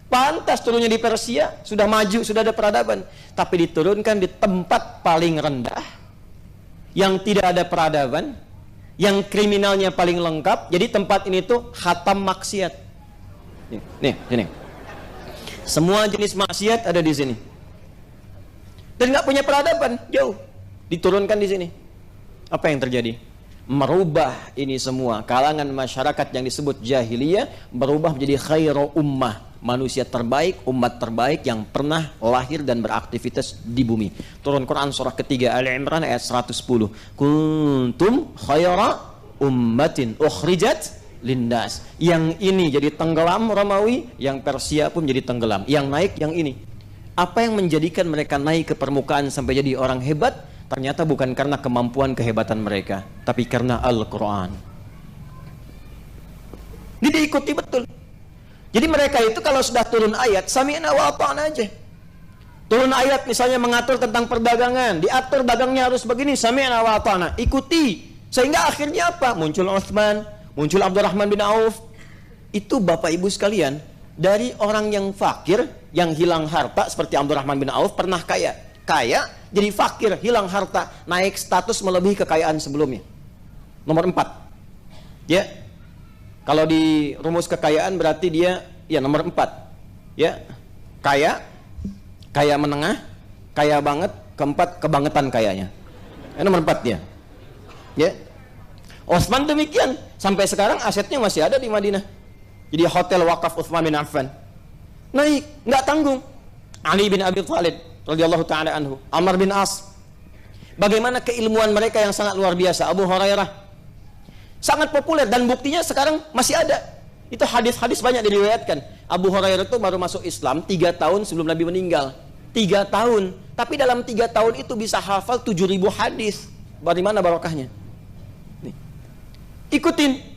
pantas turunnya di Persia, sudah maju, sudah ada peradaban. Tapi diturunkan di tempat paling rendah, yang tidak ada peradaban, yang kriminalnya paling lengkap. Jadi tempat ini tuh khatam maksiat. Nih, sini. Semua jenis maksiat ada di sini. Dan nggak punya peradaban, jauh. Diturunkan di sini. Apa yang terjadi? Merubah ini semua. Kalangan masyarakat yang disebut jahiliyah berubah menjadi khairu ummah, manusia terbaik, umat terbaik yang pernah lahir dan beraktivitas di bumi. Turun Quran surah ketiga Ali Imran ayat 110. Kuntum khaira ummatin ukhrijat linnas. Yang ini jadi tenggelam Romawi, yang Persia pun jadi tenggelam. Yang naik yang ini. Apa yang menjadikan mereka naik ke permukaan sampai jadi orang hebat? Ternyata bukan karena kemampuan kehebatan mereka, tapi karena Al-Quran. Ini diikuti betul. Jadi mereka itu kalau sudah turun ayat, sami'na wa ata'na aja. Turun ayat misalnya mengatur tentang perdagangan, diatur dagangnya harus begini, sami'na wa ata'na, ikuti. Sehingga akhirnya apa? Muncul Utsman, muncul Abdurrahman bin Auf. Itu Bapak Ibu sekalian, dari orang yang fakir, yang hilang harta seperti Abdurrahman bin Auf, pernah kaya jadi fakir, hilang harta, naik status melebihi kekayaan sebelumnya. Nomor 4 ya, kalau di rumus kekayaan berarti dia ya nomor 4 ya, kaya menengah, kaya banget, keempat kebangetan kayanya, nomor 4 dia ya. Utsman demikian, sampai sekarang asetnya masih ada di Madinah, jadi hotel wakaf Utsman bin Affan, naik, nggak tanggung. Ali bin Abi Thalib radhiyallahu ta'ala anhu, Amr bin As, bagaimana keilmuan mereka yang sangat luar biasa. Abu Hurairah sangat populer dan buktinya sekarang masih ada. Itu hadis-hadis banyak diriwayatkan. Abu Hurairah itu baru masuk Islam 3 tahun sebelum Nabi meninggal. 3 tahun, tapi dalam 3 tahun itu bisa hafal 7.000 hadis. Dari mana barokahnya? Nih, ikutin.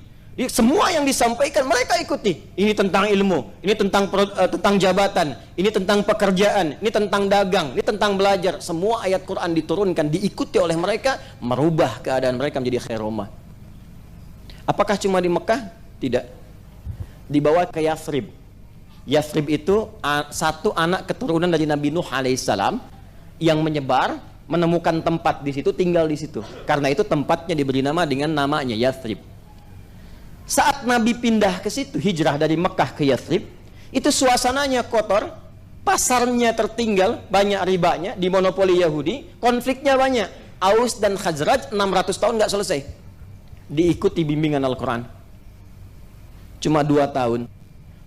Semua yang disampaikan mereka ikuti. Ini tentang ilmu, ini tentang jabatan, ini tentang pekerjaan, ini tentang dagang, ini tentang belajar. Semua ayat Quran diturunkan, diikuti oleh mereka, merubah keadaan mereka menjadi khairul ummah. Apakah cuma di Mekah? Tidak. Dibawa ke Yathrib. Yathrib itu satu anak keturunan dari Nabi Nuh alaihissalam yang menyebar, menemukan tempat di situ, tinggal di situ. Karena itu tempatnya diberi nama dengan namanya Yathrib. Saat Nabi pindah ke situ, hijrah dari Mekah ke Yathrib, itu suasananya kotor, pasarnya tertinggal, banyak ribanya, dimonopoli Yahudi, konfliknya banyak. Aus dan Khazraj 600 tahun nggak selesai. Diikuti bimbingan Al-Quran. Cuma 2 tahun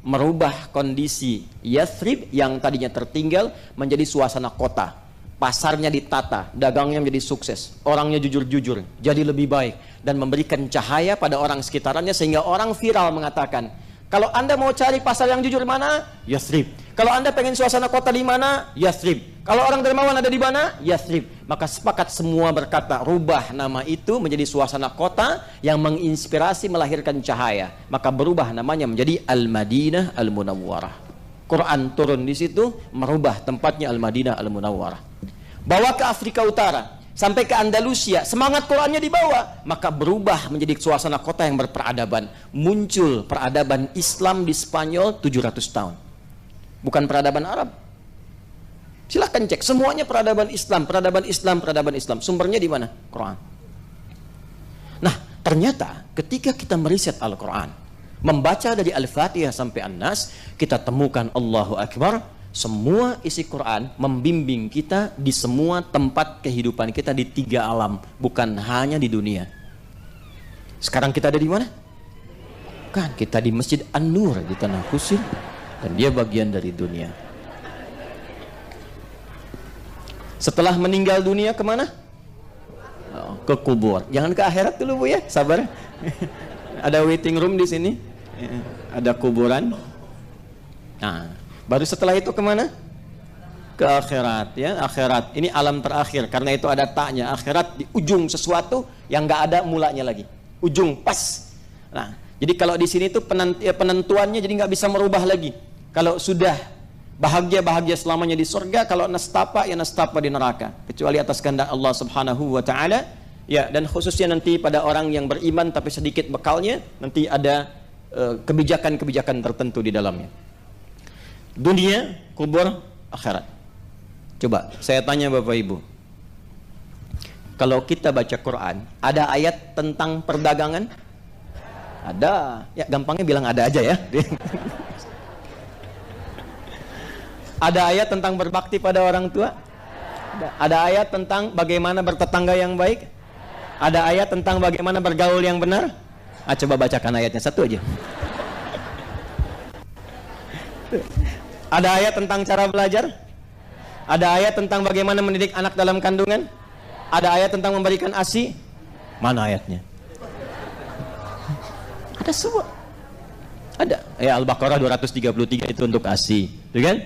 merubah kondisi Yathrib yang tadinya tertinggal menjadi suasana kota. Pasarnya ditata, dagangnya menjadi sukses, orangnya jujur-jujur, jadi lebih baik, dan memberikan cahaya pada orang sekitarannya sehingga orang viral mengatakan, kalau Anda mau cari pasar yang jujur mana? Yathrib. Kalau Anda pengen suasana kota di mana? Yathrib. Kalau orang dermawan ada di mana? Yathrib. Maka sepakat semua berkata, rubah nama itu menjadi suasana kota yang menginspirasi melahirkan cahaya. Maka berubah namanya menjadi Al-Madinah Al-Munawwarah. Quran turun di situ, merubah tempatnya Al-Madinah Al-Munawwarah. Bawa ke Afrika Utara, sampai ke Andalusia, semangat Qurannya dibawa, maka berubah menjadi suasana kota yang berperadaban. Muncul peradaban Islam di Spanyol 700 tahun. Bukan peradaban Arab. Silahkan cek, semuanya peradaban Islam, peradaban Islam, peradaban Islam. Sumbernya di mana? Quran. Nah, ternyata ketika kita meriset Al-Quran, membaca dari Al-Fatihah sampai An-Nas, kita temukan Allahu Akbar, semua isi Quran membimbing kita di semua tempat kehidupan kita di 3 alam, bukan hanya di dunia. Sekarang kita ada di mana? Kan kita di Masjid An-Nur di Tanah Kusir, dan dia bagian dari dunia. Setelah meninggal dunia kemana? Ke kubur. Jangan ke akhirat dulu Bu ya, sabar. Ada waiting room di sini, ada kuburan. Nah, baru setelah itu kemana? Ke akhirat ya, akhirat. Ini alam terakhir, karena itu ada taknya. Akhirat di ujung sesuatu yang nggak ada mulanya lagi. Ujung pas. Nah, jadi kalau di sini tuh penentuannya jadi nggak bisa merubah lagi. Kalau sudah bahagia selamanya di surga, kalau nastapa ya nastapa di neraka, kecuali atas kehendak Allah Subhanahu wa taala. Ya, dan khususnya nanti pada orang yang beriman tapi sedikit bekalnya, nanti ada kebijakan-kebijakan tertentu di dalamnya. Dunia, kubur, akhirat. Coba saya tanya Bapak Ibu, kalau kita baca Quran, ada ayat tentang perdagangan? Ada. Ya, gampangnya bilang ada aja ya. Ada ayat tentang berbakti pada orang tua? Ada ayat tentang bagaimana bertetangga yang baik? Ada ayat tentang bagaimana bergaul yang benar? Coba bacakan ayatnya satu aja. Ada ayat tentang cara belajar? Ada ayat tentang bagaimana mendidik anak dalam kandungan? Ada ayat tentang memberikan ASI? Mana ayatnya? Ada semua. Ada. Ya, Al-Baqarah 233 itu untuk ASI, itu kan?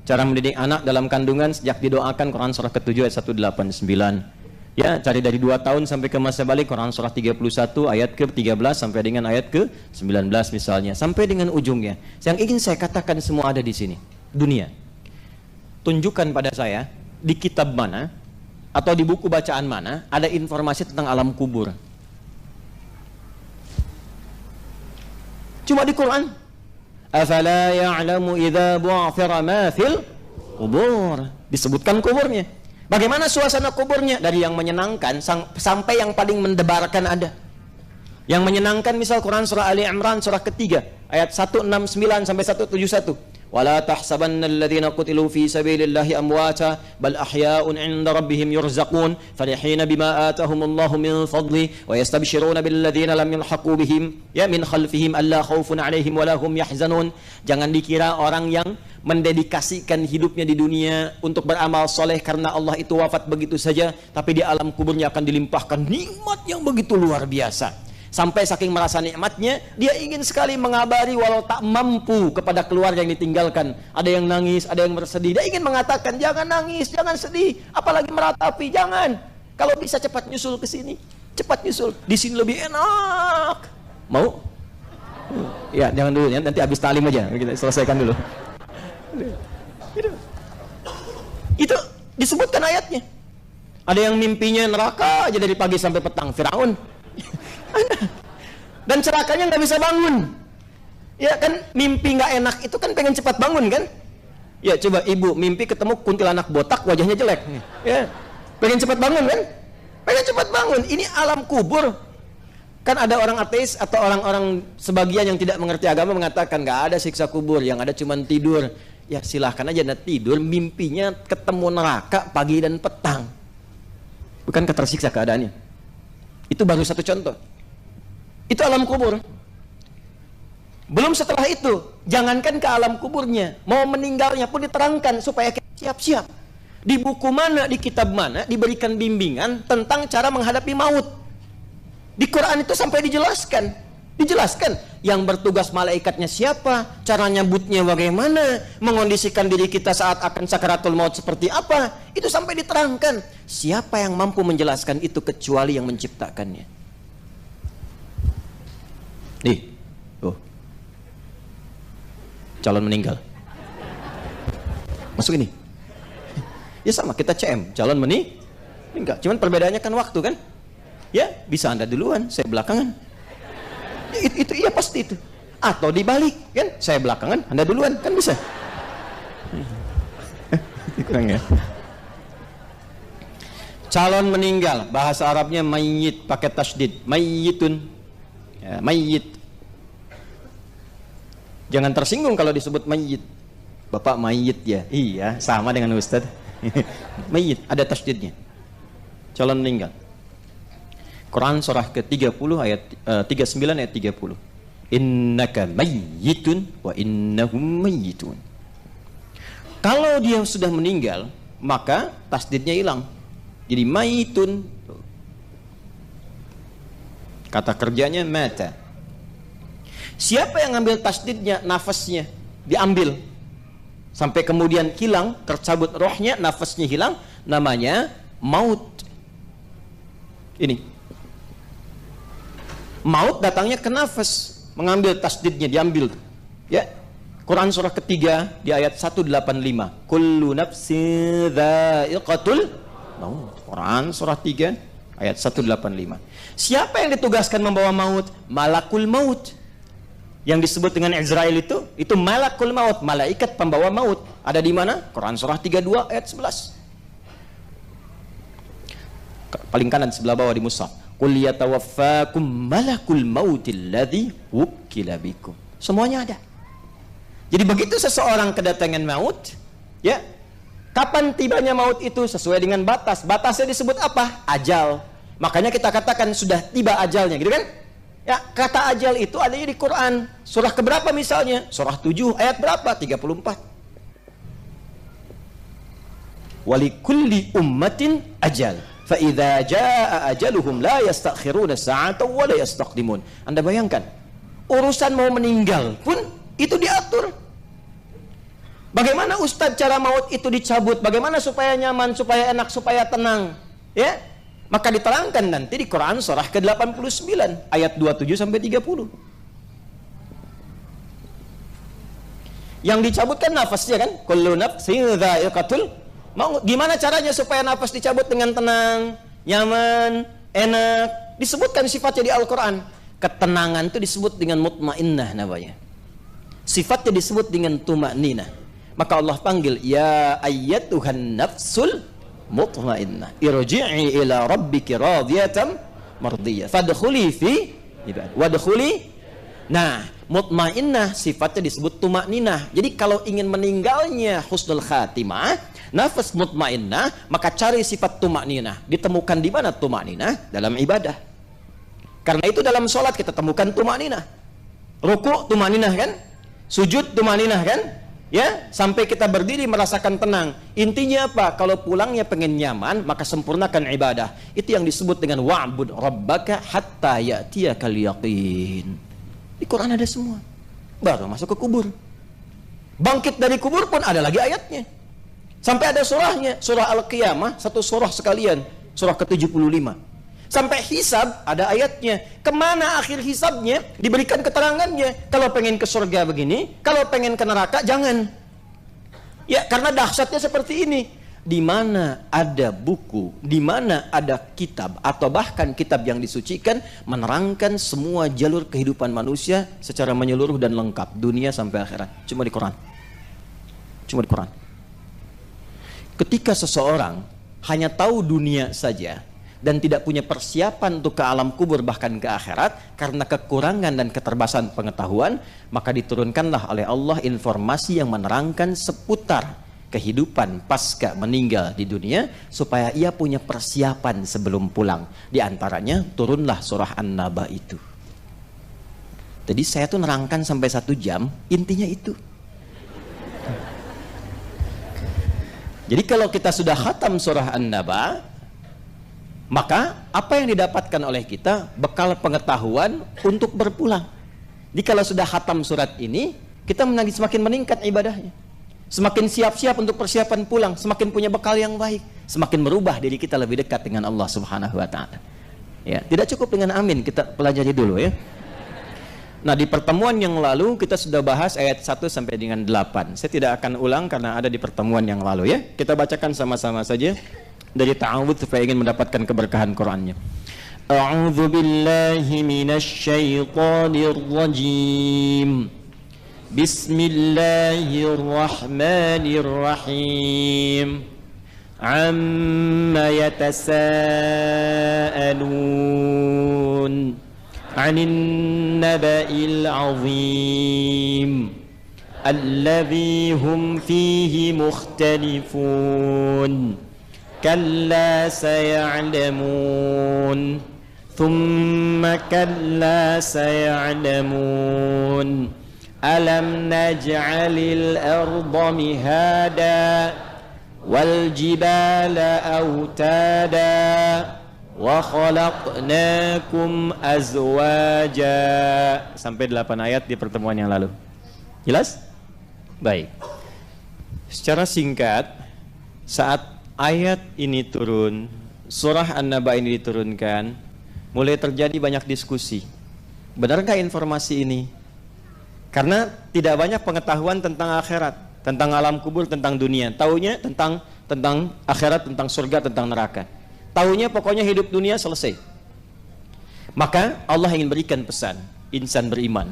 Cara mendidik anak dalam kandungan sejak didoakan, Quran surah ke-7 ayat 189. Ya, cari dari 2 tahun sampai ke masa balik, Quran surah 31 ayat ke-13 sampai dengan ayat ke-19 misalnya, sampai dengan ujungnya. Yang ingin saya katakan semua ada di sini. Dunia. Tunjukkan pada saya di kitab mana atau di buku bacaan mana ada informasi tentang alam kubur. Cuma di Quran. Afala ya'lamu idza bu'thira ma fil kubur. Disebutkan kuburnya. Bagaimana suasana kuburnya? Dari yang menyenangkan sampai yang paling mendebarkan ada. Yang menyenangkan misal Quran surah Ali Imran surah ketiga ayat 169 sampai 171. Wala tahsabanna alladhina qutilu fi sabilillahi amwata bal ahya'un 'inda rabbihim yurzaqun farihina bima atahumullahu min fadli wa yastabshiruna billadhina lam yalhaqu bihim ya min khalfihim alla khaufun 'alaihim wala hum yahzanun. Jangan dikira orang yang mendedikasikan hidupnya di dunia untuk beramal soleh karena Allah itu wafat begitu saja, tapi di alam kuburnya akan dilimpahkan nikmat yang begitu luar biasa. Sampai saking merasa nikmatnya, dia ingin sekali mengabari walau tak mampu kepada keluarga yang ditinggalkan. Ada yang nangis, ada yang bersedih. Dia ingin mengatakan, jangan nangis, jangan sedih, apalagi meratapi, jangan. Kalau bisa cepat nyusul ke sini, cepat nyusul. Di sini lebih enak. Mau? Ya, jangan dulu ya, nanti habis talim aja. Kita selesaikan dulu. Itu disebutkan ayatnya. Ada yang mimpinya neraka aja dari pagi sampai petang, Firaun. Dan cerakanya nggak bisa bangun. Ya kan, mimpi nggak enak itu kan pengen cepat bangun kan? Ya coba ibu mimpi ketemu kuntilanak botak wajahnya jelek. Ya, pengen cepat bangun kan? Pengen cepat bangun. Ini alam kubur. Kan ada orang ateis atau orang-orang sebagian yang tidak mengerti agama mengatakan nggak ada siksa kubur, yang ada cuma tidur. Ya silahkan aja anda tidur, mimpinya ketemu neraka pagi dan petang. Bukan ketersiksa keadaannya. Itu baru satu contoh. Itu alam kubur. Belum setelah itu, jangankan ke alam kuburnya, mau meninggalnya pun diterangkan supaya kita siap-siap. Di buku mana, di kitab mana diberikan bimbingan tentang cara menghadapi maut. Di Quran itu sampai dijelaskan yang bertugas malaikatnya siapa, cara nyebutnya bagaimana, mengondisikan diri kita saat akan sakaratul maut seperti apa. Itu sampai diterangkan. Siapa yang mampu menjelaskan itu kecuali yang menciptakannya? Nih, calon meninggal. Masuk ini. Ya sama, kita CM, calon meninggal. Cuman perbedaannya kan waktu kan? Ya, bisa Anda duluan, saya belakangan. Itu iya pasti itu. Atau dibalik kan? Saya belakangan, Anda duluan, kan bisa. Kurang ya. Calon meninggal, bahasa Arabnya mayyit pakai tasydid, mayyitun. Ya, mayyit. Jangan tersinggung kalau disebut mayyit. Bapak mayyit ya. Iya, sama dengan Ustaz. Mayyit ada tasydidnya. Calon meninggal. Quran surah ke-30 ayat 39 ayat 30. Innaka mayyitun wa innahum mayyitun. Kalau dia sudah meninggal, maka tasdidnya hilang. Jadi mayyitun. Kata kerjanya mata. Siapa yang ngambil tasdidnya? Nafasnya diambil sampai kemudian hilang, tercabut rohnya, nafasnya hilang, namanya maut. Ini maut datangnya ke nafas, mengambil tasdidnya, diambil. Ya, Quran surah ketiga di ayat 185. Kullu nafsin dha'iqatul maut. Quran surah 3 ayat 185. Siapa yang ditugaskan membawa maut? Malakul maut. Yang disebut dengan Israel itu malakul maut, malaikat pembawa maut. Ada di mana? Quran surah 32 ayat 11. Paling kanan sebelah bawah di mushaf. Qul yatawaffakum malakul mautil ladzi wukkila bikum. Semuanya ada. Jadi begitu seseorang kedatangan maut, ya, kapan tibanya maut itu sesuai dengan batas. Batasnya disebut apa? Ajal. Makanya kita katakan sudah tiba ajalnya, gitu kan? Ya, kata ajal itu adanya di Quran. Surah keberapa misalnya? Surah 7 ayat berapa? 34. Walikulli ummatin ajal. Fa idza jaa ajaluhum la yastakhiruna sa'atan wa la yastaqdimun. Anda bayangkan, urusan mau meninggal pun itu diatur. Bagaimana Ustadz cara maut itu dicabut? Bagaimana supaya nyaman, supaya enak, supaya tenang? Ya, maka diterangkan nanti di Quran surah ke-89 ayat 27 sampai 30. Yang dicabut kan nafasnya kan? Kullu nafsin dha'iqatul maut. Gimana caranya supaya nafas dicabut dengan tenang, nyaman, enak? Disebutkan sifatnya di Al-Quran. Ketenangan itu disebut dengan mutmainnah namanya. Sifatnya disebut dengan tuma'ninah. Maka Allah panggil, ya ayyatuhan nafsul mutmainnah irji'i ila rabbiki radiyatan mardiyah fadkhuli fi ibad wadkhuli. Nah, mutmainnah sifatnya disebut tuma'ninah. Jadi kalau ingin meninggalnya husnul khatimah, nafas mutmainnah, maka cari sifat tuma'ninah. Ditemukan di mana tuma'ninah? Dalam ibadah. Karena itu dalam sholat kita temukan tuma'ninah. Ruku' tuma'ninah kan? Sujud tuma'ninah kan? Ya, sampai kita berdiri merasakan tenang. Intinya apa? Kalau pulangnya pengen nyaman, maka sempurnakan ibadah. Itu yang disebut dengan wa'bud rabbaka hatta ya'tiyakal yaqin. Di Quran ada semua. Baru masuk ke kubur. Bangkit dari kubur pun ada lagi ayatnya. Sampai ada surahnya, surah Al-Qiyamah, satu surah sekalian, surah ke-75. Sampai hisab ada ayatnya. Kemana akhir hisabnya? Diberikan keterangannya. Kalau pengen ke surga begini, kalau pengen ke neraka jangan. Ya, karena dahsyatnya seperti ini. Di mana ada buku, di mana ada kitab atau bahkan kitab yang disucikan menerangkan semua jalur kehidupan manusia secara menyeluruh dan lengkap, dunia sampai akhirat. Cuma di Quran. Cuma di Quran. Ketika seseorang hanya tahu dunia saja dan tidak punya persiapan untuk ke alam kubur bahkan ke akhirat karena kekurangan dan keterbatasan pengetahuan, maka diturunkanlah oleh Allah informasi yang menerangkan seputar kehidupan pasca meninggal di dunia supaya ia punya persiapan sebelum pulang. Di antaranya turunlah surah An-Naba itu. Jadi saya tuh nerangkan sampai 1 jam, intinya itu. Jadi kalau kita sudah khatam surah An-Naba, maka apa yang didapatkan oleh kita bekal pengetahuan untuk berpulang. Jadi kalau sudah khatam surat ini, kita semakin meningkat ibadahnya, semakin siap-siap untuk persiapan pulang, semakin punya bekal yang baik, semakin merubah diri kita lebih dekat dengan Allah Subhanahu wa taala. Ya, tidak cukup dengan amin, kita pelajari dulu ya. Nah, di pertemuan yang lalu kita sudah bahas ayat 1 sampai dengan 8. Saya tidak akan ulang karena ada di pertemuan yang lalu ya. Kita bacakan sama-sama saja dari ta'awudz supaya ingin mendapatkan keberkahan Qur'annya. A'udzu billahi minasy syaithanir rajim. Bismillahirrahmanirrahim. Amma yatasaalun 'anil naba'il 'azim alladzi hum fihi mukhtalifun. Kalla saya'lamun thumma kalla saya'lamun alam naj'alil arda mihada wal jibala autada wa khalaqnakum azwaja. Sampai 8 ayat di pertemuan yang lalu. Jelas? Baik. Secara singkat, saat ayat ini turun, surah An-Naba ini diturunkan, mulai terjadi banyak diskusi. Benarkah informasi ini? Karena tidak banyak pengetahuan tentang akhirat, tentang alam kubur, tentang dunia. Taunya tentang akhirat, tentang surga, tentang neraka. Taunya pokoknya hidup dunia selesai. Maka Allah ingin berikan pesan, insan beriman.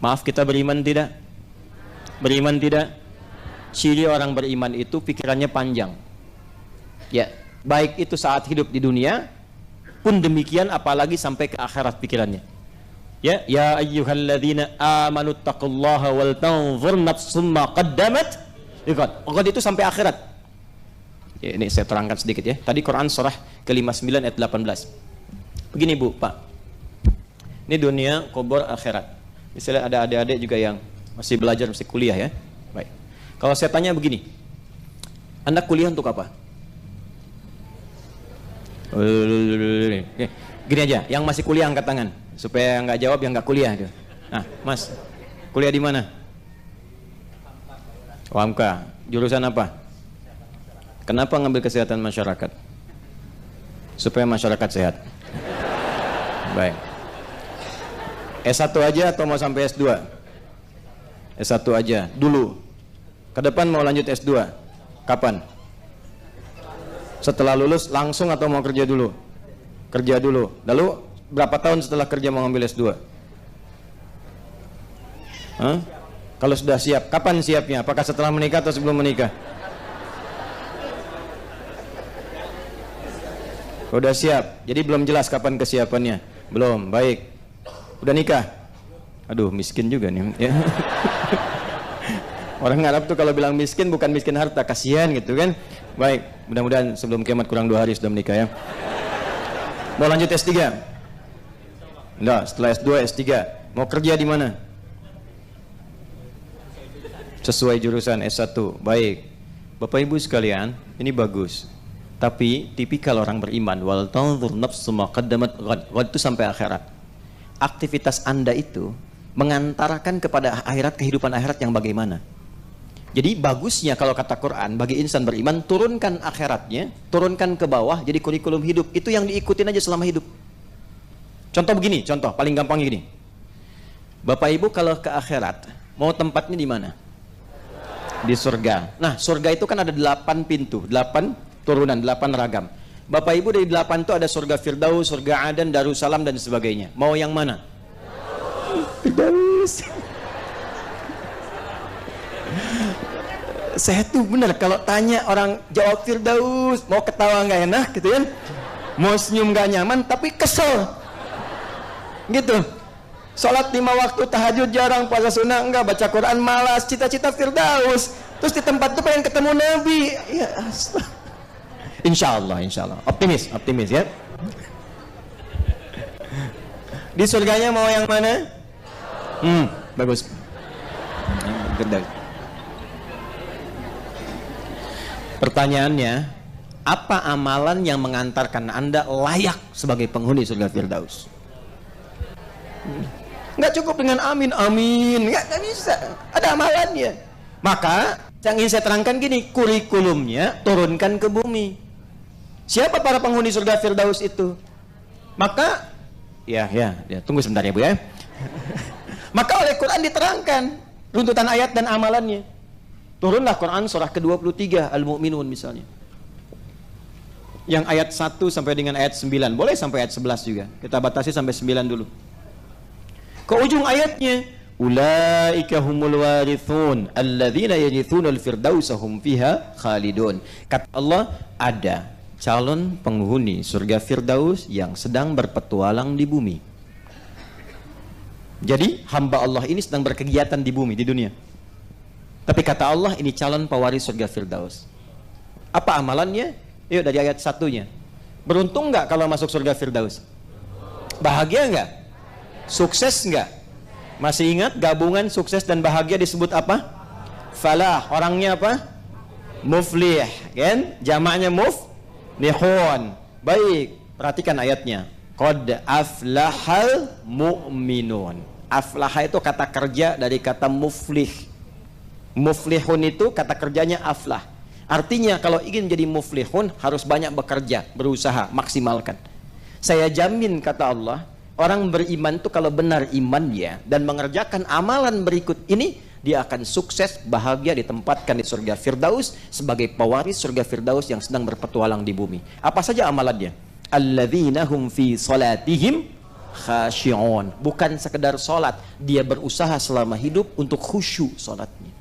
Maaf, kita beriman tidak? Beriman tidak? Ciri orang beriman itu pikirannya panjang. Ya, baik itu saat hidup di dunia pun demikian, apalagi sampai ke akhirat pikirannya. Ya ayyuhalladzina amanu taqullaha wal tanzur nafsum ma qaddamat. Lihat, itu sampai akhirat. Ya, ini saya terangkan sedikit ya. Tadi Quran surah ke-59 ayat 18. Begini Bu, Pak. Ini dunia, kubur, akhirat. Misalnya ada adik-adik juga yang masih belajar, masih kuliah ya. Baik. Kalau saya tanya begini, Anda kuliah untuk apa? Gini aja, yang masih kuliah angkat tangan, supaya nggak jawab yang nggak kuliah. Nah, Mas, kuliah di mana? Hamka. Jurusan apa? Kenapa ngambil kesehatan masyarakat? Supaya masyarakat sehat. Baik. S1 aja atau mau sampai S2? S1 aja dulu. Ke depan mau lanjut S2. Kapan? Setelah lulus langsung atau mau kerja dulu? Kerja dulu. Lalu berapa tahun setelah kerja mau ngambil S2? Hah? Kalau sudah siap, kapan siapnya? Apakah setelah menikah atau sebelum menikah? Udah siap. Jadi belum jelas kapan kesiapannya. Belum. Baik. Udah nikah? Aduh, miskin juga nih. Ya. Orang Arab tuh kalau bilang miskin bukan miskin harta, kasihan gitu kan. Baik, mudah-mudahan sebelum kiamat kurang 2 hari sudah menikah ya. Mau lanjut S3? Enggak, setelah S2, S3. Mau kerja di mana? Sesuai jurusan S1. Baik. Bapak Ibu sekalian, ini bagus. Tapi tipikal orang beriman, wal tanzur nafsu ma qaddamat ghad. Waktu sampai akhirat. Aktivitas Anda itu mengantarkan kepada akhirat, kehidupan akhirat yang bagaimana? Jadi bagusnya kalau kata Quran, bagi insan beriman, turunkan akhiratnya, turunkan ke bawah, jadi kurikulum hidup. Itu yang diikutin aja selama hidup. Contoh begini, contoh paling gampangnya gini. Bapak Ibu kalau ke akhirat, mau tempatnya di mana? Di surga. Nah, surga itu kan ada 8 pintu, 8 turunan, 8 ragam. Bapak Ibu dari 8 itu ada surga Firdaus, surga Aden, Darussalam dan sebagainya. Mau yang mana? Firdaus. Saya tuh benar kalau tanya orang jawab Firdaus, mau ketawa nggak enak gitu kan, mau senyum nggak nyaman, tapi kesel gitu. Sholat 5 waktu, tahajud jarang, puasa sunnah enggak, baca Quran malas, cita-cita Firdaus. Terus di tempat itu pengen ketemu Nabi. Ya, insya Allah, optimis ya. Di surganya mau yang mana? Bagus. Gede. Pertanyaannya, apa amalan yang mengantarkan Anda layak sebagai penghuni surga Firdaus? Nggak cukup dengan amin, nggak bisa. Ada amalannya. Maka yang ingin saya terangkan gini, kurikulumnya turunkan ke bumi. Siapa para penghuni surga Firdaus itu? Maka, ya, tunggu sebentar ya Bu ya. Maka oleh Quran diterangkan runtutan ayat dan amalannya. Turunlah Quran surah ke-23 Al-Mu'minun misalnya. Yang ayat 1 sampai dengan ayat 9, boleh sampai ayat 11 juga. Kita batasi sampai 9 dulu. Ke ujung ayatnya, ulaika humul warithun alladzina yarithunal firdausa hum fiha khalidun. Kata Allah, ada calon penghuni surga Firdaus yang sedang berpetualang di bumi. Jadi hamba Allah ini sedang berkegiatan di bumi, di dunia. Tapi kata Allah, ini calon pewaris surga Firdaus. Apa amalannya? Yuk dari ayat 1-nya. Beruntung nggak kalau masuk surga Firdaus? Bahagia nggak? Sukses nggak? Masih ingat gabungan sukses dan bahagia disebut apa? Falah. Orangnya apa? Muflih, kan? Jamaknya muflihun. Baik, perhatikan ayatnya. Qad aflahal mu'minun. Aflaha itu kata kerja dari kata muflih. Muflihun itu kata kerjanya aflah. Artinya kalau ingin jadi muflihun harus banyak bekerja, berusaha, maksimalkan. Saya jamin, kata Allah, orang beriman itu kalau benar imannya dan mengerjakan amalan berikut ini, dia akan sukses, bahagia, ditempatkan di surga Firdaus sebagai pewaris surga Firdaus yang sedang berpetualang di bumi. Apa saja amalannya? Alladzina hum fi salatihim khashi'un. Bukan sekedar salat, dia berusaha selama hidup untuk khusyuk salatnya.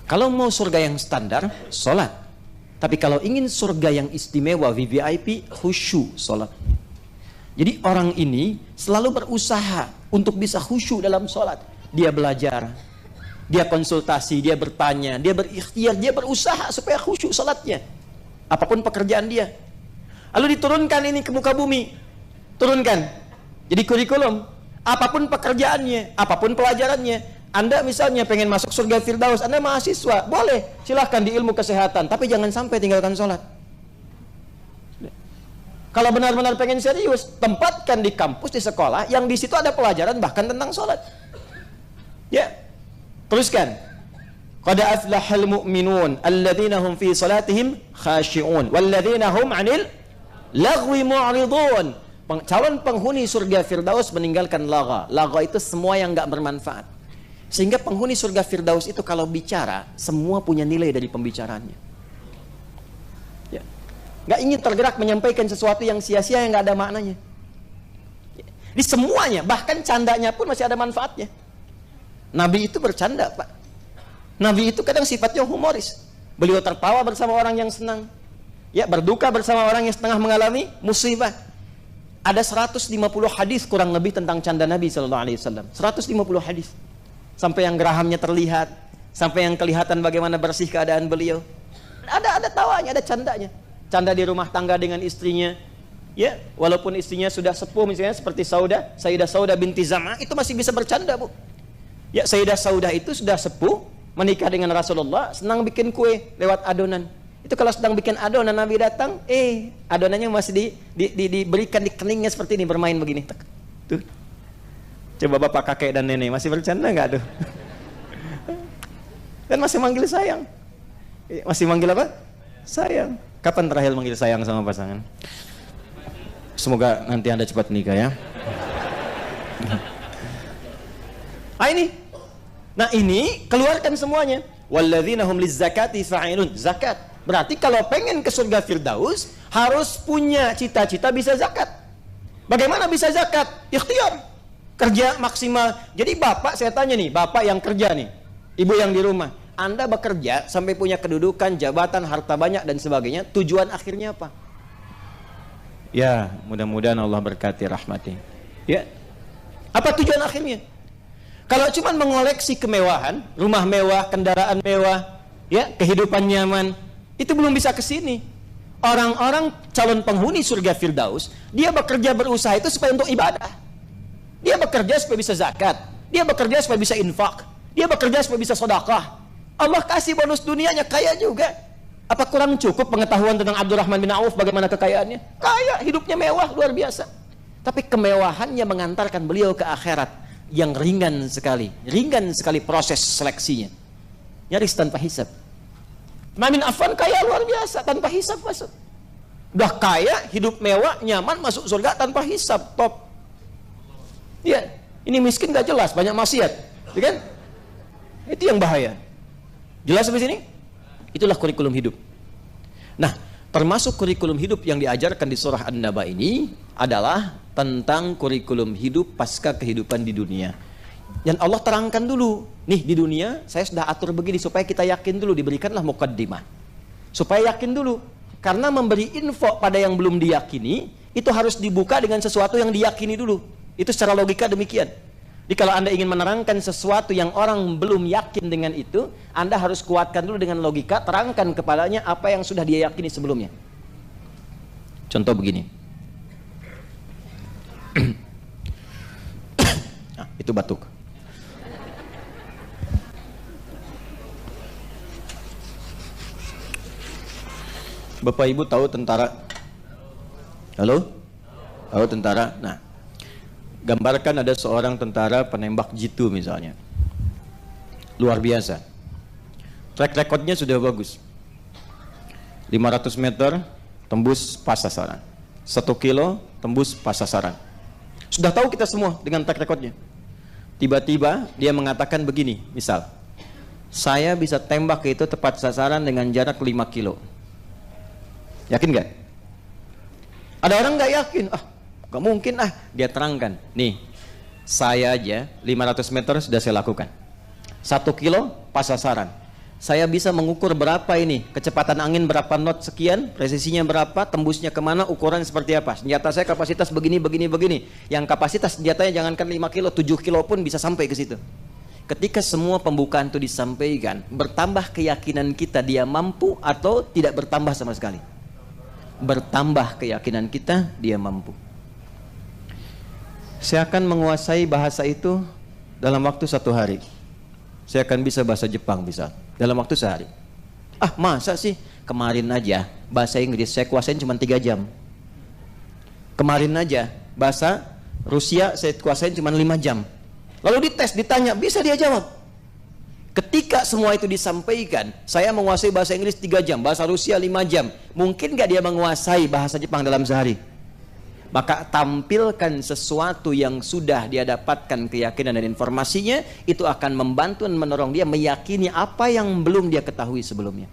Kalau mau surga yang standar, salat. Tapi kalau ingin surga yang istimewa, VVIP, khusyuk salatnya. Jadi orang ini selalu berusaha untuk bisa khusyuk dalam sholat. Dia belajar, dia konsultasi, dia bertanya, dia berikhtiar, dia berusaha supaya khusyuk sholatnya. Apapun pekerjaan dia. Lalu diturunkan ini ke muka bumi. Turunkan. Jadi kurikulum. Apapun pekerjaannya, apapun pelajarannya. Anda misalnya pengen masuk surga Firdaus, Anda mahasiswa, boleh. Silahkan di ilmu kesehatan. Tapi jangan sampai tinggalkan sholat. Kalau benar-benar pengen serius, tempatkan di kampus, di sekolah, yang di situ ada pelajaran bahkan tentang sholat. Ya, teruskan. Qad aflahal mu'minun alladzina hum fi salatihim khashi'un walladzina hum 'anil lagwi mu'ridun. Calon penghuni surga Firdaus meninggalkan lagha. Lagha itu semua yang enggak bermanfaat. Sehingga penghuni surga Firdaus itu kalau bicara, semua punya nilai dari pembicaraannya. Nggak ingin tergerak menyampaikan sesuatu yang sia-sia, yang nggak ada maknanya. Di semuanya, bahkan candanya pun masih ada manfaatnya. Nabi itu bercanda, Pak. Nabi itu kadang sifatnya humoris. Beliau tertawa bersama orang yang senang, ya, berduka bersama orang yang setengah mengalami musibah. Ada 150 hadis kurang lebih tentang canda Nabi SAW. 150 hadis. Sampai yang gerahamnya terlihat, sampai yang kelihatan bagaimana bersih keadaan beliau. Ada tawanya, ada candanya. Canda di rumah tangga dengan istrinya, ya, walaupun istrinya sudah sepuh, misalnya seperti Sayyidah Saudah binti Zam'ah, itu masih bisa bercanda, Bu. Ya, Sayyidah Saudah itu sudah sepuh, menikah dengan Rasulullah, senang bikin kue lewat adonan. Itu kalau sedang bikin adonan, Nabi datang, adonannya masih diberikan di keningnya seperti ini, bermain begini. Tuh. Coba bapak, kakek dan nenek masih bercanda nggak tuh? Dan masih manggil sayang. Masih manggil apa? Sayang. Kapan terakhir manggil sayang sama pasangan? Semoga nanti Anda cepat nikah, ya. Ini. Nah, ini keluarkan semuanya. Walladzina hum lizzakati fa'ilun. Zakat. Berarti kalau pengen ke surga Firdaus harus punya cita-cita bisa zakat. Bagaimana bisa zakat? Ikhtiar. Kerja maksimal. Jadi bapak, saya tanya nih, bapak yang kerja nih, ibu yang di rumah, Anda bekerja sampai punya kedudukan, jabatan, harta banyak dan sebagainya, tujuan akhirnya apa? Ya, mudah-mudahan Allah berkati rahmati. Ya. Apa tujuan akhirnya? Kalau cuma mengoleksi kemewahan, rumah mewah, kendaraan mewah, ya, kehidupan nyaman, itu belum bisa ke sini. Orang-orang calon penghuni surga Firdaus, dia bekerja berusaha itu supaya untuk ibadah. Dia bekerja supaya bisa zakat, dia bekerja supaya bisa infak, dia bekerja supaya bisa sedekah. Allah kasih bonus dunianya, kaya juga. Apa kurang cukup pengetahuan tentang Abdurrahman bin Auf bagaimana kekayaannya? Kaya, hidupnya mewah, luar biasa. Tapi kemewahannya mengantarkan beliau ke akhirat yang ringan sekali proses seleksinya. Nyaris tanpa hisab. Utsman bin Affan kaya luar biasa, tanpa hisab masuk. Udah kaya, hidup mewah, nyaman, masuk surga tanpa hisab, top. Ya, ini miskin gak jelas, banyak maksiat, ya kan? Itu yang bahaya. Jelas sampai sini? Itulah kurikulum hidup. Nah, termasuk kurikulum hidup yang diajarkan di surah An-Naba ini adalah tentang kurikulum hidup pasca kehidupan di dunia. Dan Allah terangkan dulu, nih di dunia saya sudah atur begini supaya kita yakin dulu, diberikanlah muqaddimah. Supaya yakin dulu. Karena memberi info pada yang belum diyakini, itu harus dibuka dengan sesuatu yang diyakini dulu. Itu secara logika demikian. Jadi kalau Anda ingin menerangkan sesuatu yang orang belum yakin dengan itu, Anda harus kuatkan dulu dengan logika, terangkan kepadanya apa yang sudah dia yakini sebelumnya. Contoh begini. Nah, itu batuk. Bapak Ibu tahu tentara? Halo? Tahu tentara? Nah, gambarkan ada seorang tentara penembak jitu misalnya. Luar biasa. Track recordnya sudah bagus. 500 meter tembus pas sasaran. 1 kilo tembus pas sasaran. Sudah tahu kita semua dengan track recordnya. Tiba-tiba dia mengatakan begini, misal, saya bisa tembak itu tepat sasaran dengan jarak 5 kilo. Yakin gak? Ada orang gak yakin, gak mungkin dia terangkan, nih saya aja 500 meter sudah saya lakukan, 1 kilo pas sasaran, saya bisa mengukur berapa ini, kecepatan angin berapa knot sekian, presisinya berapa, tembusnya kemana, ukuran seperti apa, senjata saya kapasitas begini, yang kapasitas senjatanya jangankan 5 kilo, 7 kilo pun bisa sampai ke situ. Ketika semua pembukaan itu disampaikan, bertambah keyakinan kita dia mampu atau tidak bertambah sama sekali? Bertambah keyakinan kita dia mampu. Saya akan menguasai bahasa itu dalam waktu 1 hari. Saya akan bisa bahasa Jepang bisa dalam waktu sehari. Masa sih? Kemarin aja bahasa Inggris saya kuasain cuma 3 jam. Kemarin aja bahasa Rusia saya kuasain cuma 5 jam. Lalu dites, ditanya, bisa dia jawab. Ketika semua itu disampaikan, saya menguasai bahasa Inggris 3 jam, bahasa Rusia 5 jam. Mungkin gak dia menguasai bahasa Jepang dalam sehari? Maka tampilkan sesuatu yang sudah dia dapatkan keyakinan dan informasinya, itu akan membantu dan mendorong dia meyakini apa yang belum dia ketahui sebelumnya.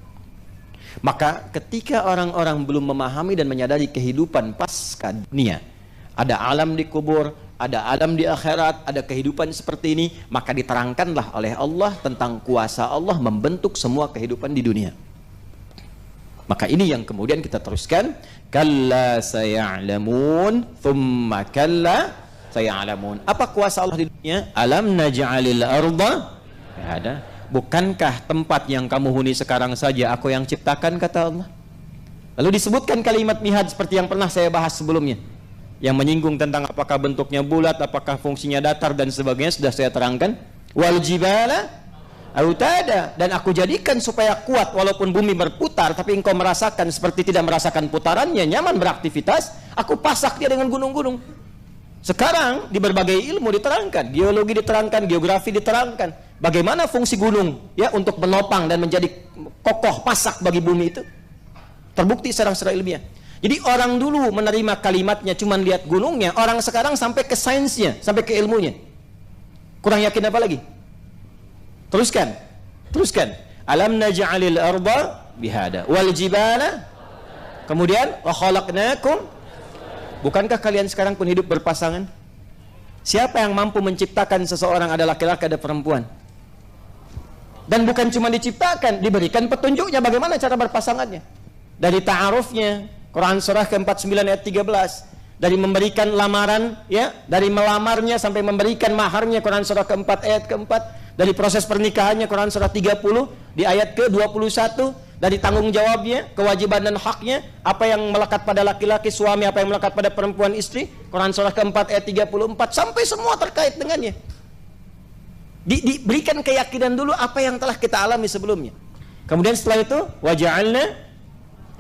Maka ketika orang-orang belum memahami dan menyadari kehidupan pasca dunia, ada alam di kubur, ada alam di akhirat, ada kehidupan seperti ini, maka diterangkanlah oleh Allah tentang kuasa Allah membentuk semua kehidupan di dunia. Maka ini yang kemudian kita teruskan, kalla saya'lamun thumma kalla saya'lamun. Apa kuasa Allah di dunia? Alam naj'alil arda ada. Bukankah tempat yang kamu huni sekarang saja aku yang ciptakan, kata Allah. Lalu disebutkan kalimat mihad seperti yang pernah saya bahas sebelumnya, yang menyinggung tentang apakah bentuknya bulat, apakah fungsinya datar dan sebagainya, sudah saya terangkan. Wal jibala autada, dan aku jadikan supaya kuat walaupun bumi berputar, tapi engkau merasakan seperti tidak merasakan putarannya, nyaman beraktivitas. Aku pasak dia dengan gunung-gunung. Sekarang di berbagai ilmu diterangkan, geologi diterangkan, geografi diterangkan, bagaimana fungsi gunung ya untuk menopang dan menjadi kokoh pasak bagi bumi itu. Terbukti secara ilmiah. Jadi orang dulu menerima kalimatnya cuma lihat gunungnya, orang sekarang sampai ke sainsnya, sampai ke ilmunya. Kurang yakin apa lagi? Teruskan. Alam naj'alil arda bihada wal jibala. Kemudian wa khalaqnakum. Bukankah kalian sekarang pun hidup berpasangan? Siapa yang mampu menciptakan seseorang, ada laki-laki ada perempuan? Dan bukan cuma diciptakan, diberikan petunjuknya bagaimana cara berpasangannya. Dari ta'arufnya, Quran surah ke-49 ayat 13, dari memberikan lamaran ya, dari melamarnya sampai memberikan maharnya, Quran surah ke-4 ayat ke-4, dari proses pernikahannya, Quran surah 30 di ayat ke-21, dari tanggung jawabnya, kewajiban dan haknya, apa yang melekat pada laki-laki suami, apa yang melekat pada perempuan istri, Quran surah ke-4 ayat 34, sampai semua terkait dengannya. Diberikan keyakinan dulu apa yang telah kita alami sebelumnya. Kemudian setelah itu waja'alna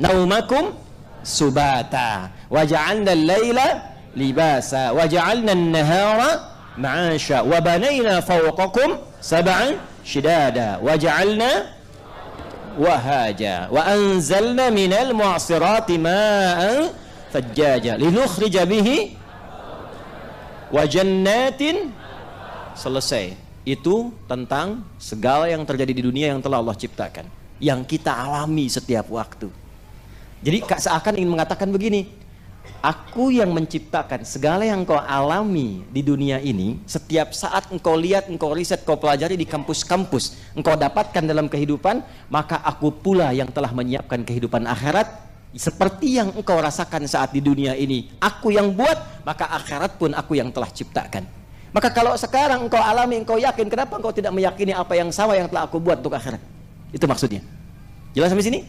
naumakum subata waja'alna al-laila libasa waja'alna an-nahara ma'asha wa banayna fawqakum sab'an shidada waja'alna wahaja wa anzalna minal mu'sirati ma'an thajjaja linukhrija bihi wa jannatin. Selesai. Itu tentang segala yang terjadi di dunia yang telah Allah ciptakan, yang kita alami setiap waktu. Jadi seakan ingin mengatakan begini, Aku yang menciptakan segala yang engkau alami di dunia ini. Setiap saat engkau lihat, engkau riset, engkau pelajari di kampus-kampus, engkau dapatkan dalam kehidupan, maka aku pula yang telah menyiapkan kehidupan akhirat seperti yang engkau rasakan saat di dunia ini. Aku yang buat, maka akhirat pun aku yang telah ciptakan. Maka kalau sekarang engkau alami, engkau yakin, kenapa engkau tidak meyakini apa yang sama yang telah aku buat untuk akhirat? Itu maksudnya. Jelas sampai sini?